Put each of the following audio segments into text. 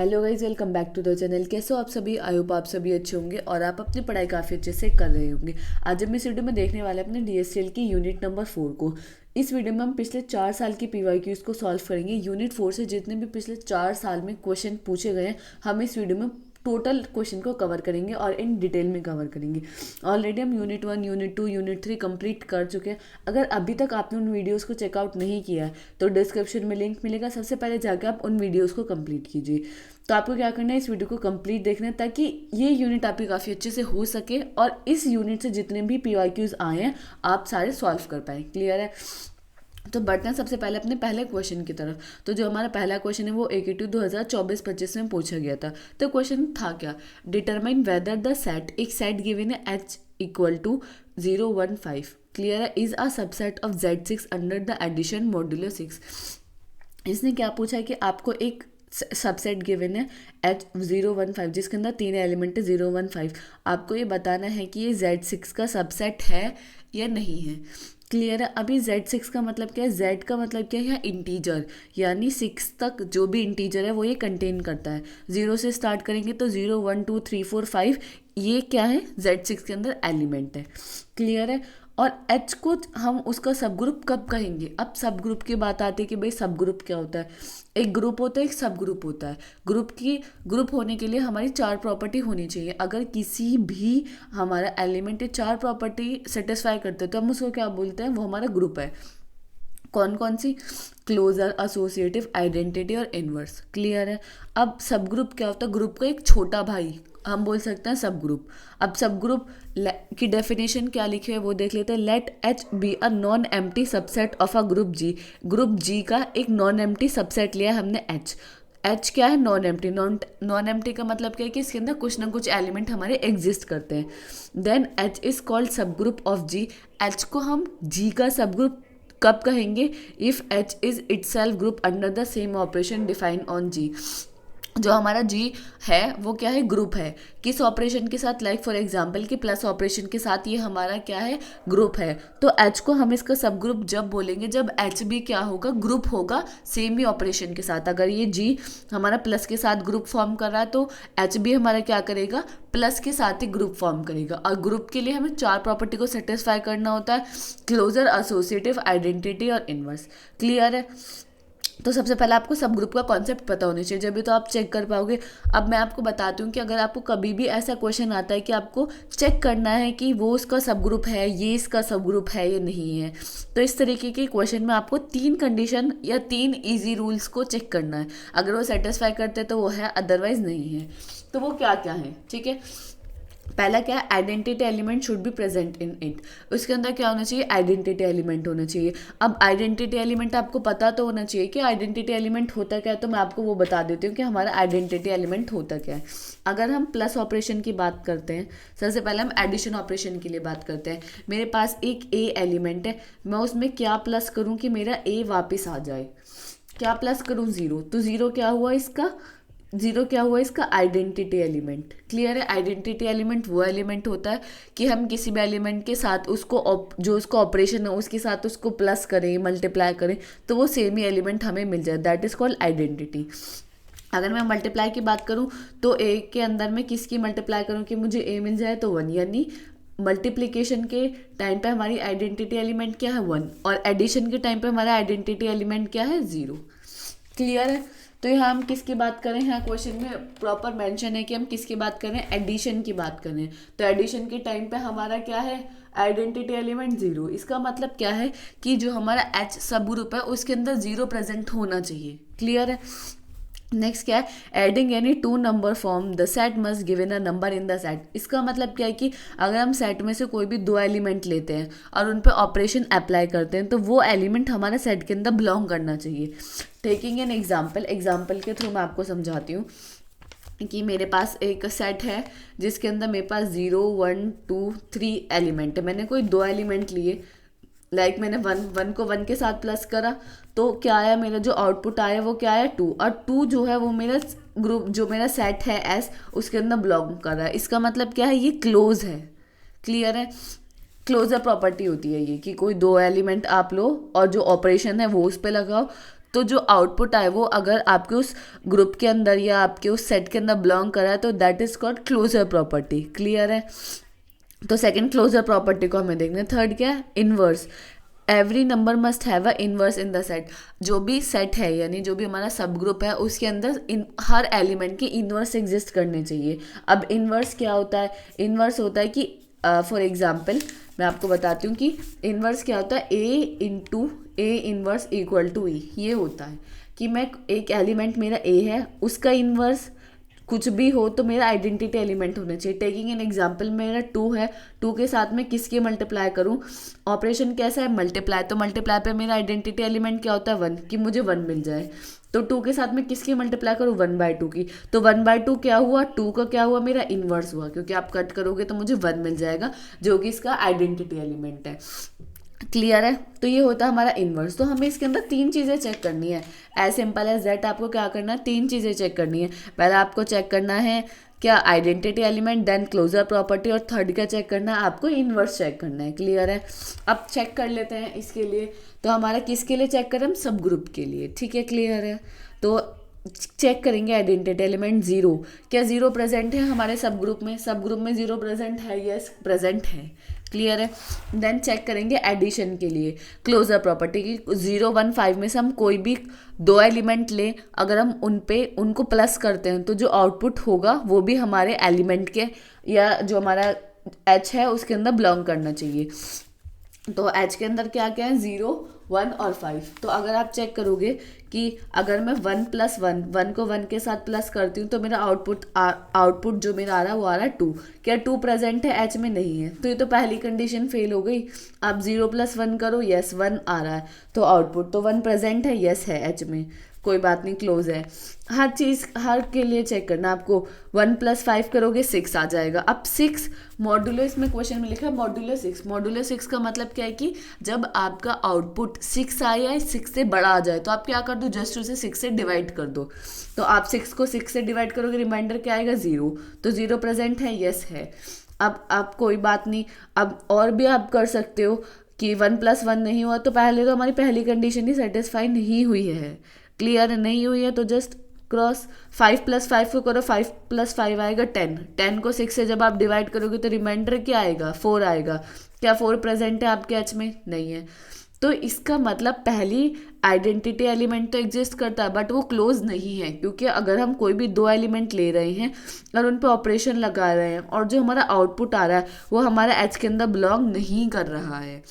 Hello guys, welcome back to the channel. कैसे हो आप सभी? आई होप आप सभी अच्छे होंगे और आप अपनी पढ़ाई काफ़ी अच्छे से कर रहे होंगे। आज हम इस वीडियो में देखने वाले हैं अपने डीएसएल की यूनिट नंबर 4 को। इस वीडियो में हम पिछले 4 साल की पीवाईक्यूज को सॉल्व करेंगे। यूनिट 4 से जितने भी पिछले 4 साल में क्वेश्चन पूछे गए हैं, हम इस वीडियो में टोटल क्वेश्चन को कवर करेंगे और इन डिटेल में कवर करेंगे। ऑलरेडी हम यूनिट 1, यूनिट 2, यूनिट 3 कंप्लीट कर चुके हैं। अगर अभी तक आपने उन वीडियोस को चेकआउट नहीं किया है तो डिस्क्रिप्शन में लिंक मिलेगा, सबसे पहले जाकर आप उन वीडियोस को कंप्लीट कीजिए। तो आपको क्या करना है, इस वीडियो को कंप्लीट देखना है ताकि ये यूनिट आपकी काफ़ी अच्छे से हो सके और इस यूनिट से जितने भी पीवाईक्यूज आए हैं आप सारे सॉल्व कर पाए। क्लियर है? तो बढ़ते हैं सबसे पहले अपने पहले क्वेश्चन की तरफ। तो जो हमारा पहला क्वेश्चन है वो AQ 2024-25 में पूछा गया था। तो क्वेश्चन था क्या? डिटरमाइन वेदर द सेट, एक सेट गिवन है H इक्वल टू 0, 1, 5, क्लियर है, is a subset of Z6 under the addition modulo 6। इसने क्या पूछा है कि आपको एक सबसेट गिवन है H0, 1, 5 जिसके अंदर 3 एलिमेंट है 0, 1, 5। आपको ये बताना है कि ये Z6 का सबसेट है या नहीं है। क्लियर है? अभी Z6 का मतलब क्या है? Z का मतलब क्या है? इंटीजर, यानी 6 तक जो भी इंटीजर है वो ये कंटेन करता है। 0 से स्टार्ट करेंगे तो 0, 1, 2, 3, 4, 5 ये क्या है? Z6 के अंदर एलिमेंट है। क्लियर है? और H को हम उसका सब ग्रुप कब कहेंगे? अब सब ग्रुप की बात आती है कि भाई सब ग्रुप क्या होता है। एक ग्रुप होता है, एक सब ग्रुप होता है। ग्रुप होने के लिए हमारी 4 प्रॉपर्टी होनी चाहिए। अगर किसी भी हमारा एलिमेंट 4 प्रॉपर्टी सेटिस्फाई करते हैं तो हम उसको क्या बोलते हैं? वो हमारा ग्रुप है। कौन कौन सी? क्लोजर, एसोसिएटिव, आइडेंटिटी और इनवर्स। क्लियर है? अब सब ग्रुप क्या होता है? ग्रुप का एक छोटा भाई हम बोल सकते हैं सब ग्रुप। अब सब ग्रुप की डेफिनेशन क्या लिखी है वो देख लेते हैं। Let H be a non empty subset of a group G। Group G का एक नॉन एम्प्टी सबसेट लिया हमने H क्या है? Non empty. नॉन एम्प्टी का मतलब क्या है कि इसके अंदर कुछ ना कुछ एलिमेंट हमारे एग्जिस्ट करते हैं। देन H इज कॉल्ड सब ग्रुप ऑफ G। H को हम G का सब ग्रुप कब कहेंगे? If H is itself group under the same operation define on G। जो हमारा G है वो क्या है? ग्रुप है। किस ऑपरेशन के साथ? लाइक फॉर एग्जाम्पल कि प्लस ऑपरेशन के साथ ये हमारा क्या है? ग्रुप है। तो H को हम इसका सब ग्रुप जब बोलेंगे जब H भी क्या होगा? ग्रुप होगा सेम ही ऑपरेशन के साथ। अगर ये G हमारा प्लस के साथ ग्रुप फॉर्म कर रहा है तो H भी हमारा क्या करेगा? प्लस के साथ ही ग्रुप फॉर्म करेगा। और ग्रुप के लिए हमें 4 प्रॉपर्टी को सेटिस्फाई करना होता है: क्लोजर, एसोसिएटिव, आइडेंटिटी और इनवर्स। क्लियर है? तो सबसे पहले आपको सब ग्रुप का कॉन्सेप्ट पता होना चाहिए, जब भी तो आप चेक कर पाओगे। अब मैं आपको बताती हूँ कि अगर आपको कभी भी ऐसा क्वेश्चन आता है कि आपको चेक करना है कि वो उसका सब ग्रुप है, ये इसका सब ग्रुप है या नहीं है, तो इस तरीके के क्वेश्चन में आपको 3 कंडीशन या 3 इजी रूल्स को चेक करना है। अगर वो सेटिस्फाई करते तो वो है, अदरवाइज नहीं है। तो वो क्या क्या है? ठीक है, पहला क्या है? Identity element should be present in it. उसके अंदर क्या होना चाहिए? आइडेंटिटी एलिमेंट होना चाहिए। अब आइडेंटिटी एलिमेंट आपको पता तो होना चाहिए कि आइडेंटिटी एलिमेंट होता क्या है। तो मैं आपको वो बता देती हूँ कि हमारा आइडेंटिटी एलिमेंट होता क्या है। अगर हम प्लस ऑपरेशन की बात करते हैं, सबसे पहले हम एडिशन ऑपरेशन के लिए बात करते हैं। मेरे पास एक ए एलिमेंट है, मैं उसमें क्या प्लस करूँ कि मेरा ए वापस आ जाए? क्या प्लस करूँ? 0। तो 0 क्या हुआ इसका? 0 क्या हुआ इसका? Identity element. क्लियर है? आइडेंटिटी एलिमेंट वो एलिमेंट होता है कि हम किसी भी एलिमेंट के साथ उसको जो उसका ऑपरेशन है उसके साथ उसको प्लस करें, मल्टीप्लाई करें तो वो सेम ही एलिमेंट हमें मिल जाए। That is called identity. अगर मैं मल्टीप्लाई की बात करूं तो ए के अंदर मैं किसकी मल्टीप्लाई करूं कि मुझे ए मिल जाए? तो 1, यानी मल्टीप्लिकेशन के टाइम पे हमारी आइडेंटिटी एलिमेंट क्या है? 1। और एडिशन के टाइम पे हमारा आइडेंटिटी एलिमेंट क्या है? 0। क्लियर है? तो यहाँ हम किसकी बात करें? यहाँ क्वेश्चन में प्रॉपर मेंशन है कि हम किसकी बात करें? एडिशन की बात करें। तो एडिशन के टाइम पे हमारा क्या है? Identity element 0। इसका मतलब क्या है कि जो हमारा H सब ग्रुप है उसके अंदर 0 प्रेजेंट होना चाहिए। क्लियर है? नेक्स्ट क्या है? Adding any 2 number form the set must given a number in the set. इसका मतलब क्या है कि अगर हम सेट में से कोई भी 2 एलिमेंट लेते हैं और उन पर ऑपरेशन अप्लाई करते हैं तो वो एलिमेंट हमारे सेट के अंदर बिलोंग करना चाहिए। टेकिंग एन एग्जाम्पल के थ्रू मैं आपको समझाती हूँ कि मेरे पास एक सेट है जिसके अंदर मेरे पास 0, 1, 2, 3 एलिमेंट है। मैंने कोई 2 एलिमेंट लिए, लाइक मैंने 1 को 1 के साथ प्लस करा तो क्या आया? मेरा जो आउटपुट आया वो क्या आया? 2। और 2 जो है वो मेरा ग्रुप, जो मेरा सेट है एस, उसके अंदर बिलोंग कर रहा है। इसका मतलब क्या है? ये क्लोज है। क्लियर है? क्लोजर प्रॉपर्टी होती है ये कि कोई 2 एलिमेंट आप लो और जो ऑपरेशन है वो उस पर लगाओ तो जो आउटपुट आए वो अगर आपके उस ग्रुप के अंदर या आपके उस सेट के अंदर बिलोंग करा है तो that is called closure property. Clear है? तो सेकंड क्लोजर प्रॉपर्टी को हमें देखना है। थर्ड क्या है? Inverse. Every number must have a inverse in the set. जो भी सेट है यानी जो भी हमारा सब ग्रुप है उसके अंदर हर एलिमेंट की इनवर्स एग्जिस्ट करने चाहिए। अब इनवर्स क्या होता है? इनवर्स होता है कि फॉर एग्जाम्पल मैं आपको बताती हूँ कि इनवर्स क्या होता है। A into A inverse equal to E. ये होता है कि मैं एक एलिमेंट मेरा ए है उसका इनवर्स कुछ भी हो तो मेरा आइडेंटिटी एलिमेंट होना चाहिए। टेकिंग एन एग्जांपल, मेरा 2 है, 2 के साथ में किसके मल्टीप्लाई करूं? ऑपरेशन कैसा है? मल्टीप्लाई। तो मल्टीप्लाई पे मेरा आइडेंटिटी एलिमेंट क्या होता है? 1, कि मुझे 1 मिल जाए। तो 2 के साथ में किसकी मल्टीप्लाई करूँ? 1/2 की। तो 1/2 क्या हुआ? 2 का क्या हुआ? मेरा इनवर्स हुआ, क्योंकि आप कट करोगे तो मुझे 1 मिल जाएगा जो कि इसका आइडेंटिटी एलिमेंट है। क्लियर है? तो ये होता है हमारा इनवर्स। तो हमें इसके अंदर 3 चीज़ें चेक करनी है। एज सिंपल एज दैट आपको क्या करना है? 3 चीज़ें चेक करनी है। पहले आपको चेक करना है क्या? Identity element, then closure property, और थर्ड क्या चेक करना है? आपको इनवर्स चेक करना है। क्लियर है? अब चेक कर लेते हैं इसके लिए। तो हमारा किसके लिए चेक करें? हम सब ग्रुप के लिए। ठीक है, क्लियर है? तो चेक करेंगे आइडेंटिटी एलिमेंट 0। क्या 0 प्रेजेंट है हमारे सब ग्रुप में? सब ग्रुप में 0 प्रेजेंट है? यस, प्रेजेंट है। क्लियर है? देन चेक करेंगे एडिशन के लिए क्लोजर प्रॉपर्टी की। 0 1 5 में से हम कोई भी 2 एलिमेंट लें, अगर हम उनको प्लस करते हैं तो जो आउटपुट होगा वो भी हमारे एलिमेंट के या जो हमारा एच है उसके अंदर बिलोंग करना चाहिए। तो एच के अंदर क्या क्या है? 0 1 और 5। तो अगर आप चेक करोगे कि अगर मैं 1 + 1 को 1 के साथ प्लस करती हूँ तो मेरा आउटपुट जो मेरा आ रहा है वो आ रहा है 2। क्या 2 प्रेजेंट है? एच में नहीं है, तो ये तो पहली कंडीशन फेल हो गई। आप 0 + 1 करो, यस 1 आ रहा है, तो आउटपुट तो 1 प्रेजेंट है, यस है एच में, कोई बात नहीं, क्लोज है। हर चीज़ हर के लिए चेक करना आपको। 1 + 5 करोगे 6 आ जाएगा। अब 6 मॉड्यूलो, इसमें क्वेश्चन में लिखा है मॉड्यूलो 6। मॉड्यूलो 6 का मतलब क्या है कि जब आपका आउटपुट 6 आए या 6 से बड़ा आ जाए तो आप क्या कर दो? जस्ट उसे 6 से डिवाइड कर दो। तो आप 6 को 6 से डिवाइड करोगे, रिमाइंडर क्या आएगा? 0। तो 0 प्रेजेंट है, यस है। अब आप कोई बात नहीं, अब और भी आप कर सकते हो कि 1 + 1 नहीं हुआ तो पहले तो हमारी पहली कंडीशन ही सेटिस्फाई नहीं हुई है। क्लियर नहीं हुई है तो जस्ट क्रॉस। 5 + 5 को करो, 5 + 5 आएगा 10। 10 को 6 से जब आप डिवाइड करोगे तो रिमाइंडर क्या आएगा? 4 आएगा। क्या 4 प्रेजेंट है आपके एच में? नहीं है। तो इसका मतलब पहली आइडेंटिटी एलिमेंट तो एग्जिस्ट करता है बट वो क्लोज नहीं है, क्योंकि अगर हम कोई भी 2 एलिमेंट ले रहे हैं और उन पर ऑपरेशन लगा रहे हैं और जो हमारा आउटपुट आ रहा है वो हमारा एच के अंदर बिलोंग नहीं कर रहा है,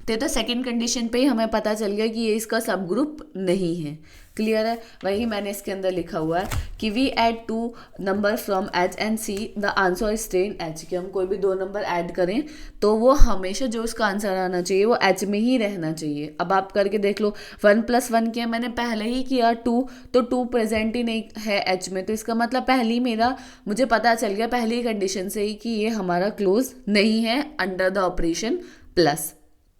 तो सेकंड कंडीशन पे ही हमें पता चल गया कि ये इसका सब ग्रुप नहीं है। क्लियर है? वही मैंने इसके अंदर लिखा हुआ है कि we add 2 number from H and see the answer stay in H. कि हम कोई भी 2 नंबर ऐड करें तो वो हमेशा जो उसका आंसर आना चाहिए वो एच में ही रहना चाहिए। अब आप करके देख लो। 1 + 1 किया मैंने, पहले ही किया 2, तो 2 प्रेजेंट ही नहीं है एच में, तो इसका मतलब पहली मेरा मुझे पता चल गया पहली कंडीशन से ही कि ये हमारा क्लोज नहीं है under the operation plus.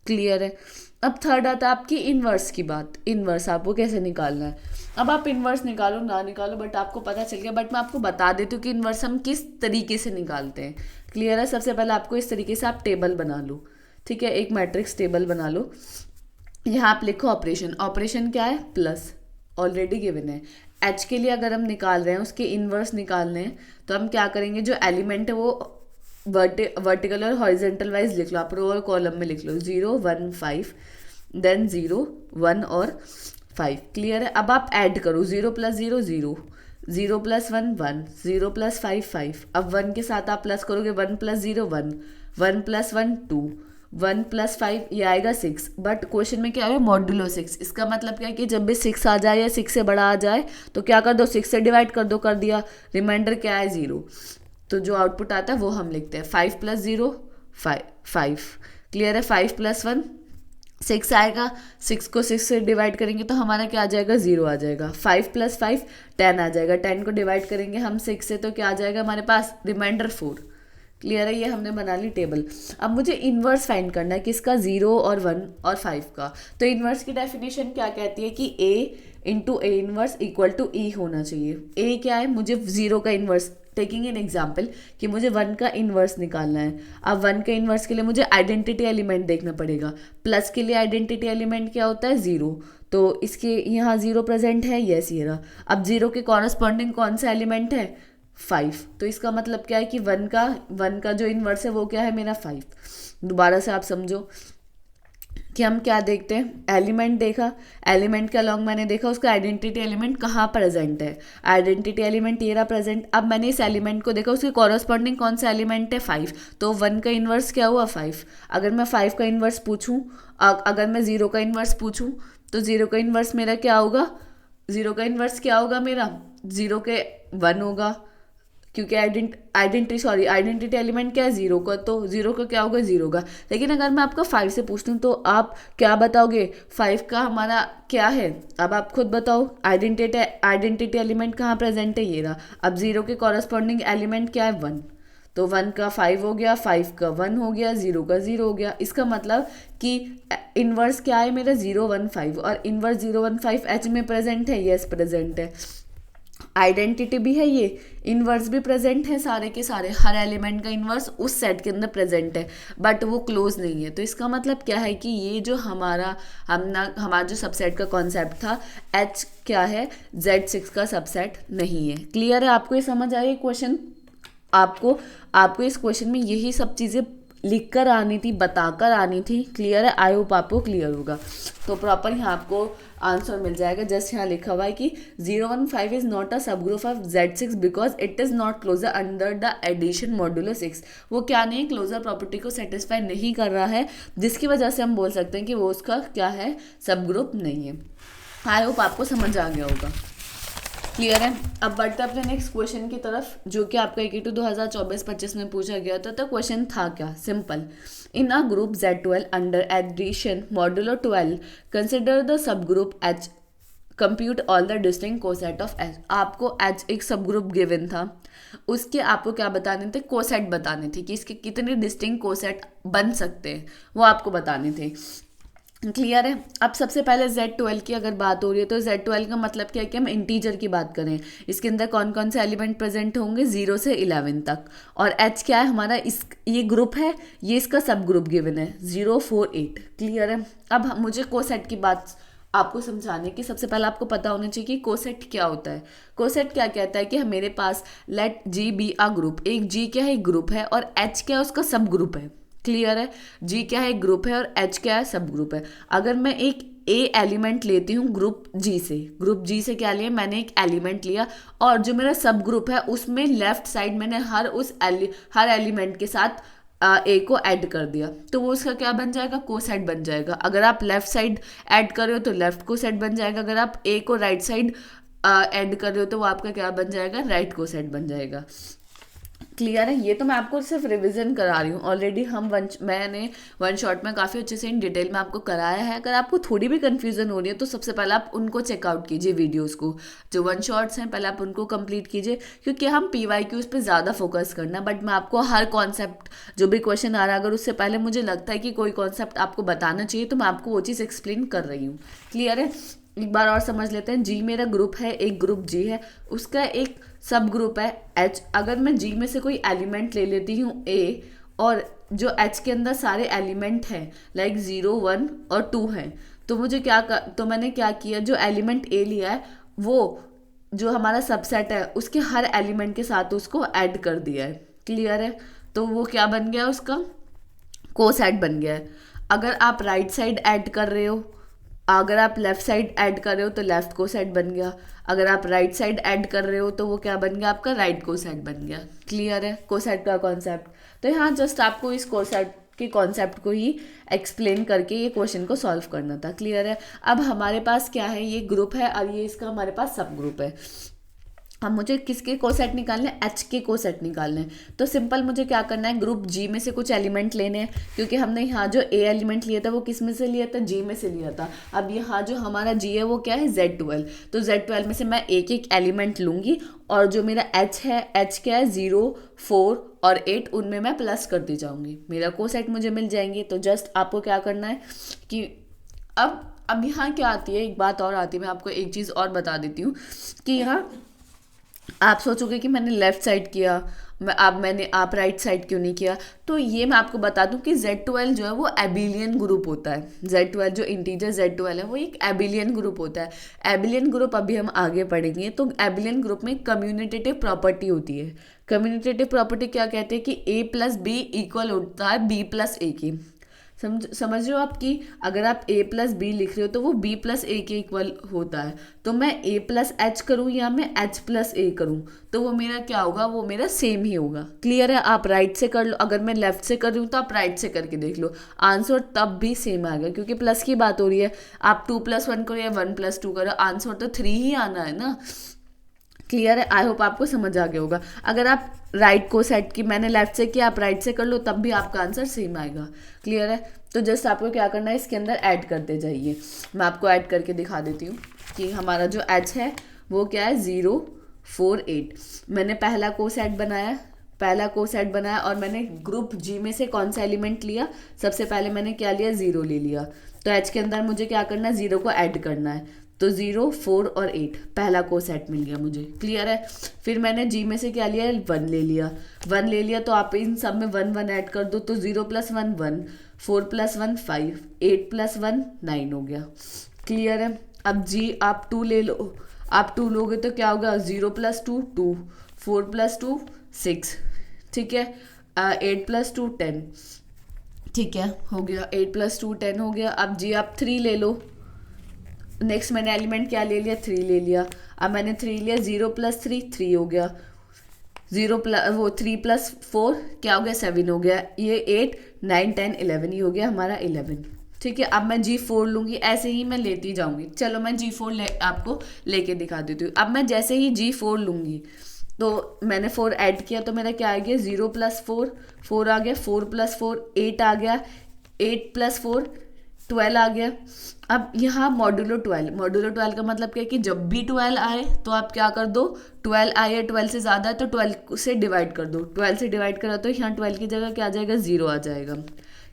Clear है? अब थर्ड आता है आपकी इनवर्स की बात। इनवर्स आपको कैसे निकालना है? अब आप इनवर्स निकालो ना निकालो बट आपको पता चल गया, बट मैं आपको बता देती हूँ कि इनवर्स हम किस तरीके से निकालते हैं। क्लियर है? सबसे पहले आपको इस तरीके से आप टेबल बना लो। ठीक है, एक मैट्रिक्स टेबल बना लो। यहाँ आप लिखो ऑपरेशन। ऑपरेशन क्या है? प्लस, ऑलरेडी गिवन है। एच के लिए अगर हम निकाल रहे हैं उसके इनवर्स निकालने हैं तो हम क्या करेंगे? जो एलिमेंट है वो वर्टिकल और हॉरिजेंटल वाइज लिख लो, आप रो और कॉलम में लिख लो। 0 1 5, देन 0 1 और 5। क्लियर है? अब आप ऐड करो। 0 + 0 0, 0 + 1 1, 0 + 5 5। अब 1 के साथ आप प्लस करोगे। 1 + 0 1, 1 + 1 2, 1 + 5 ये आएगा 6। बट क्वेश्चन में क्या है? मॉड्यूलो 6। इसका मतलब क्या है कि जब भी 6 आ जाए या 6 से बड़ा आ जाए तो क्या कर दो? 6 से डिवाइड कर दो, कर दिया। रिमाइंडर क्या है? 0। तो जो आउटपुट आता है वो हम लिखते हैं 5 + 0 5। क्लियर है? 5 + 1 6 आएगा। 6 को 6 से डिवाइड करेंगे तो हमारा क्या आ जाएगा? 0 आ जाएगा। 5 + 5 10 आ जाएगा। 10 को डिवाइड करेंगे हम 6 से तो क्या आ जाएगा हमारे पास? रिमाइंडर 4। क्लियर है? ये हमने बना ली टेबल। अब मुझे इनवर्स फाइंड करना है किसका? 0 और 1 और 5 का। तो इनवर्स की डेफिनेशन क्या कहती है कि A × A इनवर्स = E होना चाहिए। A क्या है? मुझे 0 का इनवर्स, टेकिंग एन एग्जाम्पल कि मुझे 1 का इन्वर्स निकालना है। अब 1 के इन्वर्स के लिए मुझे आइडेंटिटी एलिमेंट देखना पड़ेगा। प्लस के लिए आइडेंटिटी एलिमेंट क्या होता है? 0। तो इसके यहाँ ज़ीरो प्रेजेंट है, यस ये रहा। अब ज़ीरो के कॉरस्पॉन्डिंग कौन सा एलिमेंट है, 5। तो इसका मतलब क्या है कि वन का जो इन्वर्स है वो क्या है मेरा 5। दोबारा से आप समझो कि हम क्या देखते हैं, एलिमेंट देखा, एलिमेंट के अलॉन्ग मैंने देखा उसका आइडेंटिटी एलिमेंट कहाँ प्रेजेंट है, आइडेंटिटी एलिमेंट ये रहा प्रेजेंट। अब मैंने इस एलिमेंट को देखा, उसके कॉरस्पॉन्डिंग कौन सा एलिमेंट है, 5। तो 1 का इन्वर्स क्या हुआ, 5। अगर मैं 5 का इन्वर्स पूछूं, अगर मैं 0 का इन्वर्स पूछूं, तो 0 का इन्वर्स मेरा क्या होगा, 0 का इन्वर्स क्या होगा मेरा, 0 के 1 होगा, क्योंकि आइडेंटिटी एलिमेंट क्या है, 0 का, तो 0 का क्या होगा, 0 का। लेकिन अगर मैं आपका 5 से पूछती हूँ तो आप क्या बताओगे, 5 का हमारा क्या है, अब आप खुद बताओ, आइडेंटिटी एलिमेंट कहाँ प्रेजेंट है, ये रहा। अब 0 के कॉरस्पॉन्डिंग एलिमेंट क्या है, 1। तो 1 का 5 हो गया, 5 का 1 हो गया, 0 का 0 हो गया। इसका मतलब कि इन्वर्स क्या है मेरा, 0 1 5, और इन्वर्स 0 1 5 एच में प्रेजेंट है, यस प्रेजेंट है। आइडेंटिटी भी है, ये इन्वर्स भी प्रेजेंट है, सारे के सारे हर एलिमेंट का इन्वर्स उस सेट के अंदर प्रेजेंट है, बट वो क्लोज नहीं है। तो इसका मतलब क्या है कि ये जो हमारा जो सबसेट का कॉन्सेप्ट था, एच क्या है, Z6 का सबसेट नहीं है। क्लियर है, आपको ये समझ आई क्वेश्चन, आपको इस क्वेश्चन में यही सब चीज़ें लिख कर आनी थी, बताकर आनी थी। क्लियर है, आई होप आपको क्लियर होगा। तो प्रॉपर यहाँ आपको आंसर मिल जाएगा। जस्ट यहाँ लिखा हुआ है कि 015 is not a sub group of Z6 because it is not closure under the addition modulo 6। वो क्या नहीं, क्लोजर प्रॉपर्टी को सेटिस्फाई नहीं कर रहा है, जिसकी वजह से हम बोल सकते हैं कि वो उसका क्या है, सब ग्रुप नहीं है। आई होप आपको समझ आ गया होगा। क्लियर है। अब बढ़ते अपने नेक्स्ट क्वेश्चन की तरफ, जो कि आपका EQ 2024-25 में पूछा गया था। तो क्वेश्चन था क्या, simple, in a group Z12 under addition modulo 12 consider the sub group H, compute all the distinct coset of H। आपको H एक सब ग्रुप गिवन था, उसके आपको क्या बताने थे, कोसेट बताने थे कि इसके कितने डिस्टिंक्ट कोसेट बन सकते हैं, वो आपको बताने थे। क्लियर है। अब सबसे पहले Z12 की अगर बात हो रही है तो Z12 का मतलब क्या है कि हम इंटीजर की बात करें, इसके अंदर कौन कौन से एलिमेंट प्रेजेंट होंगे, 0 से 11 तक। और H क्या है हमारा, ये ग्रुप है, ये इसका सब ग्रुप गिवन है 0 4 8। क्लियर है। अब मुझे कोसेट की बात आपको समझाने की, सबसे पहले आपको पता होना चाहिए कि कोसेट क्या होता है। कोसेट क्या कहता है कि मेरे पास let G be a group, एक G क्या है, एक ग्रुप है, और H क्या है, उसका सब ग्रुप है। क्लियर है, G क्या है, ग्रुप है, और H क्या है, सब ग्रुप है। अगर मैं एक A एलिमेंट लेती हूँ ग्रुप G से क्या लिया, मैंने एक एलिमेंट लिया, और जो मेरा सब ग्रुप है उसमें लेफ्ट साइड मैंने हर एलिमेंट के साथ A को ऐड कर दिया, तो वो उसका क्या बन जाएगा, कोसेट बन जाएगा। अगर आप लेफ्ट साइड ऐड कर रहे हो तो लेफ्ट कोसेट बन जाएगा, अगर आप A को राइट साइड ऐड कर रहे हो तो वो आपका क्या बन जाएगा, राइट कोसेट बन जाएगा। क्लियर है। ये तो मैं आपको सिर्फ रिवीजन करा रही हूँ, ऑलरेडी मैंने वन शॉट में काफ़ी अच्छे से इन डिटेल में आपको कराया है। अगर आपको थोड़ी भी कन्फ्यूजन हो रही है तो सबसे पहले आप उनको चेकआउट कीजिए, वीडियोस को, जो वन शॉट्स हैं पहले आप उनको कंप्लीट कीजिए, क्योंकि हम PYQs पे ज़्यादा फोकस करना। बट मैं आपको हर कॉन्सेप्ट, जो भी क्वेश्चन आ रहा है, अगर उससे पहले मुझे लगता है कि कोई कॉन्सेप्ट आपको बताना चाहिए तो मैं आपको वो चीज़ एक्सप्लेन कर रही हूँ। क्लियर है। एक बार और समझ लेते हैं। G मेरा ग्रुप है, एक ग्रुप G है, उसका एक सब ग्रुप है H। अगर मैं G में से कोई एलिमेंट ले लेती हूँ A, और जो H के अंदर सारे एलिमेंट हैं लाइक 0 1 और 2 हैं, तो तो मैंने क्या किया, जो एलिमेंट A लिया है वो जो हमारा सबसेट है उसके हर एलिमेंट के साथ उसको ऐड कर दिया है। क्लियर है। तो वो क्या बन गया, उसका कोसेट बन गया है। अगर आप राइट साइड ऐड कर रहे हो, अगर आप लेफ्ट साइड ऐड कर रहे हो तो लेफ्ट कोसेट बन गया, अगर आप राइट साइड ऐड कर रहे हो तो वो क्या बन गया, आपका राइट कोसेट बन गया। क्लियर है, कोसेट का कॉन्सेप्ट। तो यहाँ जस्ट आपको इस कोसेट के कॉन्सेप्ट को ही एक्सप्लेन करके ये क्वेश्चन को सॉल्व करना था। क्लियर है। अब हमारे पास क्या है, ये ग्रुप है और ये इसका हमारे पास सब ग्रुप है। अब मुझे किसके कोसेट निकालने हैं, H के कोसेट निकालने हैं। तो सिंपल मुझे क्या करना है, ग्रुप G में से कुछ एलिमेंट लेने हैं, क्योंकि हमने यहाँ जो A एलिमेंट लिया था वो किस में से लिया था, G में से लिया था। अब यहाँ जो हमारा G है वो क्या है, Z12। तो Z12 में से मैं एक एक एलिमेंट लूँगी, और जो मेरा H है, H क्या है, 0 4 और 8, उनमें मैं प्लस करती जाऊँगी, मेरा कोसेट मुझे मिल जाएंगे। तो जस्ट आपको क्या करना है कि अब यहाँ क्या आती है, एक बात और आती है, मैं आपको एक चीज़ और बता देती हूँ कि यहाँ आप सोचोगे कि मैंने लेफ्ट साइड किया, आप राइट साइड क्यों नहीं किया। तो ये मैं आपको बता दूं कि Z12 जो है वो एबिलियन ग्रुप होता है। Z12 जो इंटीजर Z12 है वो एक एबिलियन ग्रुप होता है। एबिलियन ग्रुप अभी हम आगे पढ़ेंगे। तो एबिलियन ग्रुप में कम्यूनिटेटिव प्रॉपर्टी होती है। कम्यूनिटेटिव प्रॉपर्टी क्या कहते हैं कि A+B इक्वल होता है B+A की। समझ रहे हो आप कि अगर आप A+B लिख रहे हो तो वो B+A के इक्वल होता है। तो मैं A+H करूँ या मैं H+A करूँ तो वो मेरा क्या होगा, वो मेरा सेम ही होगा। क्लियर है। आप राइट से कर लो, अगर मैं लेफ्ट से कर रही हूँ तो आप राइट से करके देख लो, आंसर तब भी सेम आएगा क्योंकि प्लस की बात हो रही है। आप 2+1 करो या 1+2 करो, आंसर तो 3 ही आना है ना। क्लियर है। आई होप आपको समझ आ गया होगा। अगर आप राइट को सेट की, मैंने लेफ्ट से किया, आप राइट से कर लो, तब भी आपका आंसर सेम आएगा। क्लियर है। तो जस्ट आपको क्या करना है, इसके अंदर ऐड करते जाइए। मैं आपको ऐड करके दिखा देती हूँ कि हमारा जो एच है वो क्या है, 048। मैंने पहला को सेट बनाया और मैंने ग्रुप जी में से कौन सा एलिमेंट लिया, सबसे पहले मैंने क्या लिया, 0 ले लिया। तो एच के अंदर मुझे क्या करना है, 0 को ऐड करना है। तो 0, 4 और 8 पहला को सेट मिल गया मुझे। क्लियर है। फिर मैंने जी में से क्या लिया, 1 ले लिया। तो आप इन सब में 1 1 ऐड कर दो। तो 0+1 1, 4+1 5, 8+1 9 हो गया। क्लियर है। अब जी आप 2 ले लो। आप 2 लोगे तो क्या होगा, 0+2 2, 4+2 6। ठीक है। 8+2 10। ठीक है, हो गया। 8+2 10 हो गया। अब जी आप 3 ले लो। नेक्स्ट मैंने एलिमेंट क्या ले लिया, 3 ले लिया। अब मैंने 3 लिया, 0+3 3 हो गया। 3+4 क्या हो गया, 7 हो गया। ये 8 9 10 11 ही हो गया हमारा 11। ठीक है। अब मैं G4 लूंगी, ऐसे ही मैं लेती जाऊंगी। चलो मैं G4 आपको लेके दिखा देती हूँ। अब मैं जैसे ही G4 लूंगी तो मैंने 4 ऐड किया तो मेरा क्या आ गया, 0+4 4 आ गया, 4+4 8 आ गया, 8+4 12 आ गया। अब यहाँ मॉड्यूलो 12 का मतलब क्या है कि जब भी 12 आए तो आप क्या कर दो, 12 आए 12 से ज़्यादा है तो 12 से डिवाइड कर दो। 12 से डिवाइड करा तो यहाँ 12 की जगह क्या आ जाएगा, 0 आ जाएगा।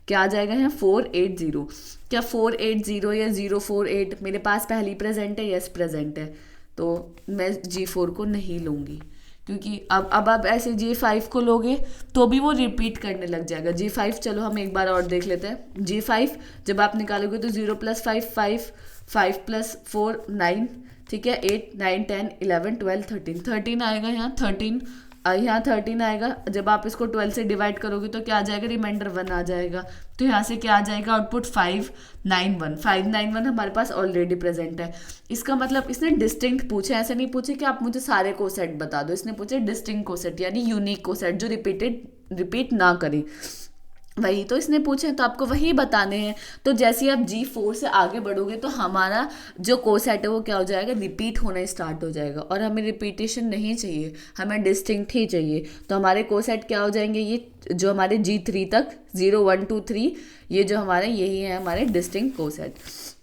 क्या आ जाएगा यहाँ, 480। क्या 480 या 048 मेरे पास पहली प्रेजेंट है, यस प्रेजेंट है। तो मैं G4 को नहीं लूँगी क्योंकि अब आप ऐसे G5 को लोगे तो भी वो रिपीट करने लग जाएगा। G5 चलो हम एक बार और देख लेते हैं। G5 जब आप निकालोगे तो 0+5 5, 5+4 9। ठीक है। 8 9 10 11 12 13 13 आएगा यहाँ 13। यहाँ 13 आएगा। जब आप इसको 12 से डिवाइड करोगे तो क्या आ जाएगा, रिमाइंडर 1 आ जाएगा। तो यहाँ से क्या आ जाएगा आउटपुट, 591। 591 हमारे पास ऑलरेडी प्रेजेंट है। इसका मतलब इसने डिस्टिंक्ट पूछे, ऐसे नहीं पूछे कि आप मुझे सारे कोसेट बता दो। इसने पूछे डिस्टिंक्ट कोसेट यानी यूनिक कोसेट जो रिपीट ना करे, वही तो इसने पूछे। तो आपको वही बताने हैं। तो जैसे आप G4 से आगे बढ़ोगे तो हमारा जो कोसेट है वो क्या हो जाएगा, रिपीट होना स्टार्ट हो जाएगा। और हमें रिपीटेशन नहीं चाहिए, हमें डिस्टिंक्ट ही चाहिए। तो हमारे कोसेट क्या हो जाएंगे, ये जो हमारे G3 तक 0 1 2 3 ये जो हमारे यही है हमारे डिस्टिंक्ट कोसेट।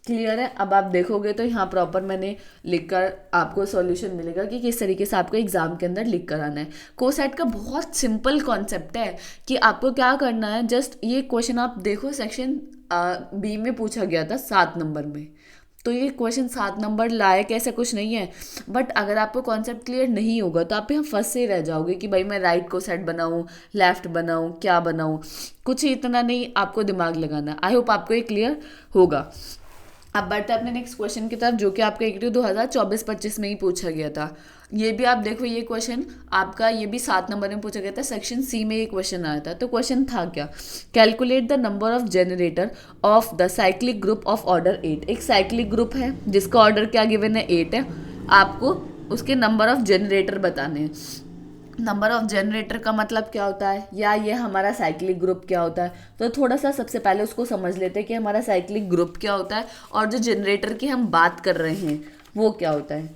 क्लियर है। अब आप देखोगे तो यहाँ प्रॉपर मैंने लिखकर आपको सॉल्यूशन मिलेगा कि किस तरीके से आपको एग्जाम के अंदर लिख कर आना है। कोसेट का बहुत सिंपल कॉन्सेप्ट है कि आपको क्या करना है, जस्ट ये क्वेश्चन आप देखो, सेक्शन बी में पूछा गया था 7 नंबर में। तो ये क्वेश्चन 7 नंबर लायक ऐसा कुछ नहीं है। बट अगर आपको कॉन्सेप्ट क्लियर नहीं होगा तो आप यहाँ फंस से रह जाओगे कि भाई मैं राइट को सेट बनाऊँ, लेफ्ट बनाऊँ, क्या बनाऊँ। कुछ इतना नहीं आपको दिमाग लगाना। आई होप आपको ये क्लियर होगा। अब बढ़ते हैं अपने नेक्स्ट क्वेश्चन की तरफ जो कि आपका EQ 2024-25 में ही पूछा गया था। ये भी आप देखो, ये क्वेश्चन आपका ये भी 7 नंबर में पूछा गया था। सेक्शन सी में ये क्वेश्चन आया था। तो क्वेश्चन था क्या, calculate the number of generator off the cyclic group of order 8। एक साइक्लिक ग्रुप है जिसका ऑर्डर क्या गिवन है, 8 है। आपको उसके नंबर ऑफ जनरेटर बताने हैं। नंबर ऑफ जनरेटर का मतलब क्या होता है, या ये हमारा साइक्लिक ग्रुप क्या होता है। तो थोड़ा सा सबसे पहले उसको समझ लेते हैं कि हमारा साइक्लिक ग्रुप क्या होता है और जो जनरेटर की हम बात कर रहे हैं वो क्या होता है।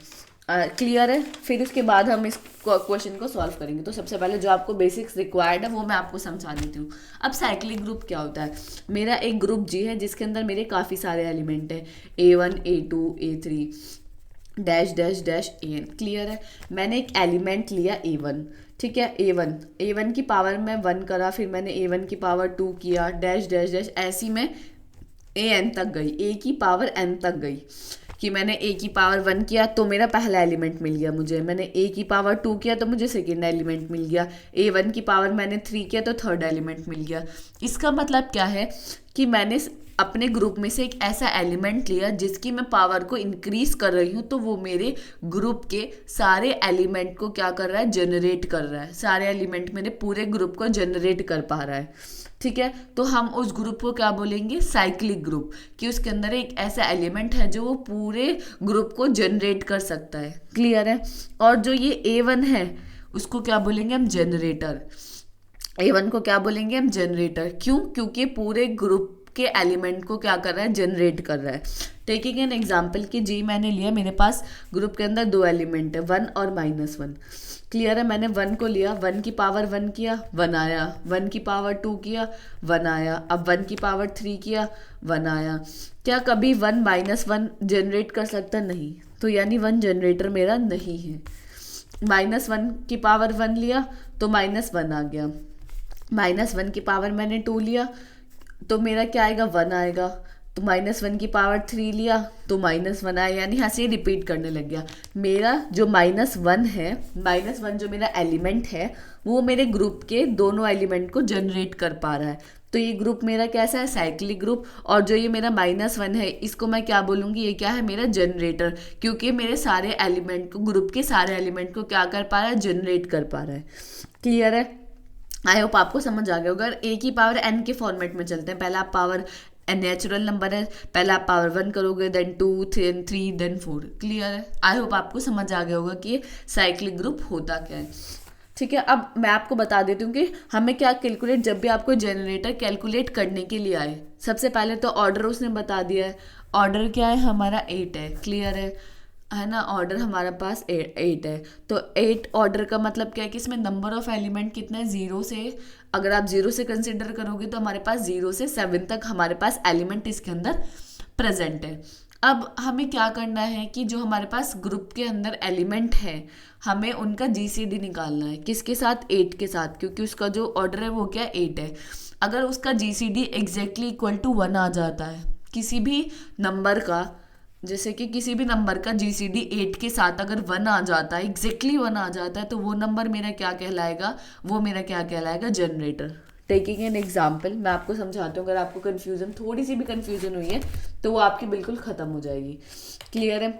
क्लियर है। फिर उसके बाद हम इस क्वेश्चन को सॉल्व करेंगे। तो सबसे पहले जो आपको बेसिक्स रिक्वायर्ड है वो मैं आपको समझा देती हूँ। अब साइक्लिक ग्रुप क्या होता है, मेरा एक ग्रुप जी है जिसके अंदर मेरे काफ़ी सारे एलिमेंट हैं, A1 A2 A3 dash dash dash AN। Clear है। मैंने एक एलिमेंट लिया A1। ठीक है। A1 की पावर में 1 करा, फिर मैंने A1 की पावर 2 किया, डैश डैश डैश ऐसी मैं AN तक गई, A की पावर N तक गई। कि मैंने a की पावर 1 किया तो मेरा पहला एलिमेंट मिल गया मुझे, मैंने a की पावर 2 किया तो मुझे सेकेंड एलिमेंट मिल गया, a1 की पावर मैंने 3 किया तो थर्ड एलिमेंट मिल गया। इसका मतलब क्या है कि मैंने अपने ग्रुप में से एक ऐसा एलिमेंट लिया जिसकी मैं पावर को इंक्रीज कर रही हूँ, तो वो मेरे ग्रुप के सारे एलिमेंट को क्या कर रहा है, जनरेट कर रहा है, सारे एलिमेंट मेरे पूरे ग्रुप को जनरेट कर पा रहा है। ठीक है, तो हम उस ग्रुप को क्या बोलेंगे, साइक्लिक ग्रुप, कि उसके अंदर एक ऐसा एलिमेंट है जो वो पूरे ग्रुप को जनरेट कर सकता है। क्लियर है। और जो ये A1 है उसको क्या बोलेंगे हम, जनरेटर। A1 को क्या बोलेंगे हम, जनरेटर। क्यों? क्योंकि पूरे ग्रुप के एलिमेंट को क्या कर रहा है, जनरेट कर रहा है। टेकिंग एन एग्जाम्पल कि जी मैंने लिया, मेरे पास ग्रुप के अंदर 2 एलिमेंट है, 1 और -1। क्लियर है। मैंने 1 को लिया, 1 की पावर 1 किया, 1 आया, 1 की पावर 2 किया, 1 आया, अब 1 की पावर 3 किया, 1 आया। क्या कभी 1 -1 जनरेट कर सकता? नहीं, तो यानी 1 जनरेटर मेरा नहीं है। -1 की पावर 1 लिया तो -1 आ गया, -1 की पावर मैंने 2 लिया तो मेरा क्या आएगा, 1 आएगा, तो -1 की पावर 3 लिया तो -1 आया, यानी यहाँ से रिपीट करने लग गया। मेरा जो -1 है, -1 जो मेरा एलिमेंट है वो मेरे ग्रुप के दोनों एलिमेंट को जनरेट कर पा रहा है। तो ये ग्रुप मेरा कैसा है, साइक्लिक ग्रुप। और जो ये मेरा -1 है इसको मैं क्या बोलूँगी, ये क्या है, मेरा जनरेटर, क्योंकि मेरे सारे एलिमेंट को, ग्रुप के सारे एलिमेंट को क्या कर पा रहा है, जनरेट कर पा रहा है। क्लियर है। आई होप आपको समझ आ गया होगा। अगर ए की पावर एन के फॉर्मेट में चलते हैं, पहला आप पावर नेचुरल नंबर है, पहला आप पावर 1 करोगे, देन 2, 3 देन 4। क्लियर है। आई होप आपको समझ आ गया होगा कि ये साइक्लिक ग्रुप होता क्या है। ठीक है, अब मैं आपको बता देती हूँ कि हमें क्या कैलकुलेट, जब भी आपको जनरेटर कैलकुलेट करने के लिए आए, सबसे पहले तो ऑर्डर उसने बता दिया है। ऑर्डर क्या है हमारा, 8 है। क्लियर है ना। ऑर्डर हमारे पास 8 है, तो 8 ऑर्डर का मतलब क्या है कि इसमें नंबर ऑफ एलिमेंट कितना है, 0 से, अगर आप 0 से कंसिडर करोगे तो हमारे पास 0 से 7 तक हमारे पास एलिमेंट इसके अंदर प्रेजेंट है। अब हमें क्या करना है कि जो हमारे पास ग्रुप के अंदर एलिमेंट है, हमें उनका जीसीडी निकालना है। किसके साथ, 8 के साथ, क्योंकि उसका जो ऑर्डर है वो क्या, 8 है। अगर उसका जीसीडी एग्जैक्टली इक्वल टू 1 आ जाता है, किसी भी नंबर का, जैसे कि किसी भी नंबर का जीसीडी 8 के साथ अगर 1 आ जाता है, एग्जैक्टली 1 आ जाता है, तो वो नंबर मेरा क्या कहलाएगा, वो मेरा क्या कहलाएगा, जनरेटर। टेकिंग एन एग्जाम्पल, मैं आपको समझाती हूँ, अगर आपको कन्फ्यूजन, थोड़ी सी भी कन्फ्यूजन हुई है तो वो आपकी बिल्कुल ख़त्म हो जाएगी। क्लियर है।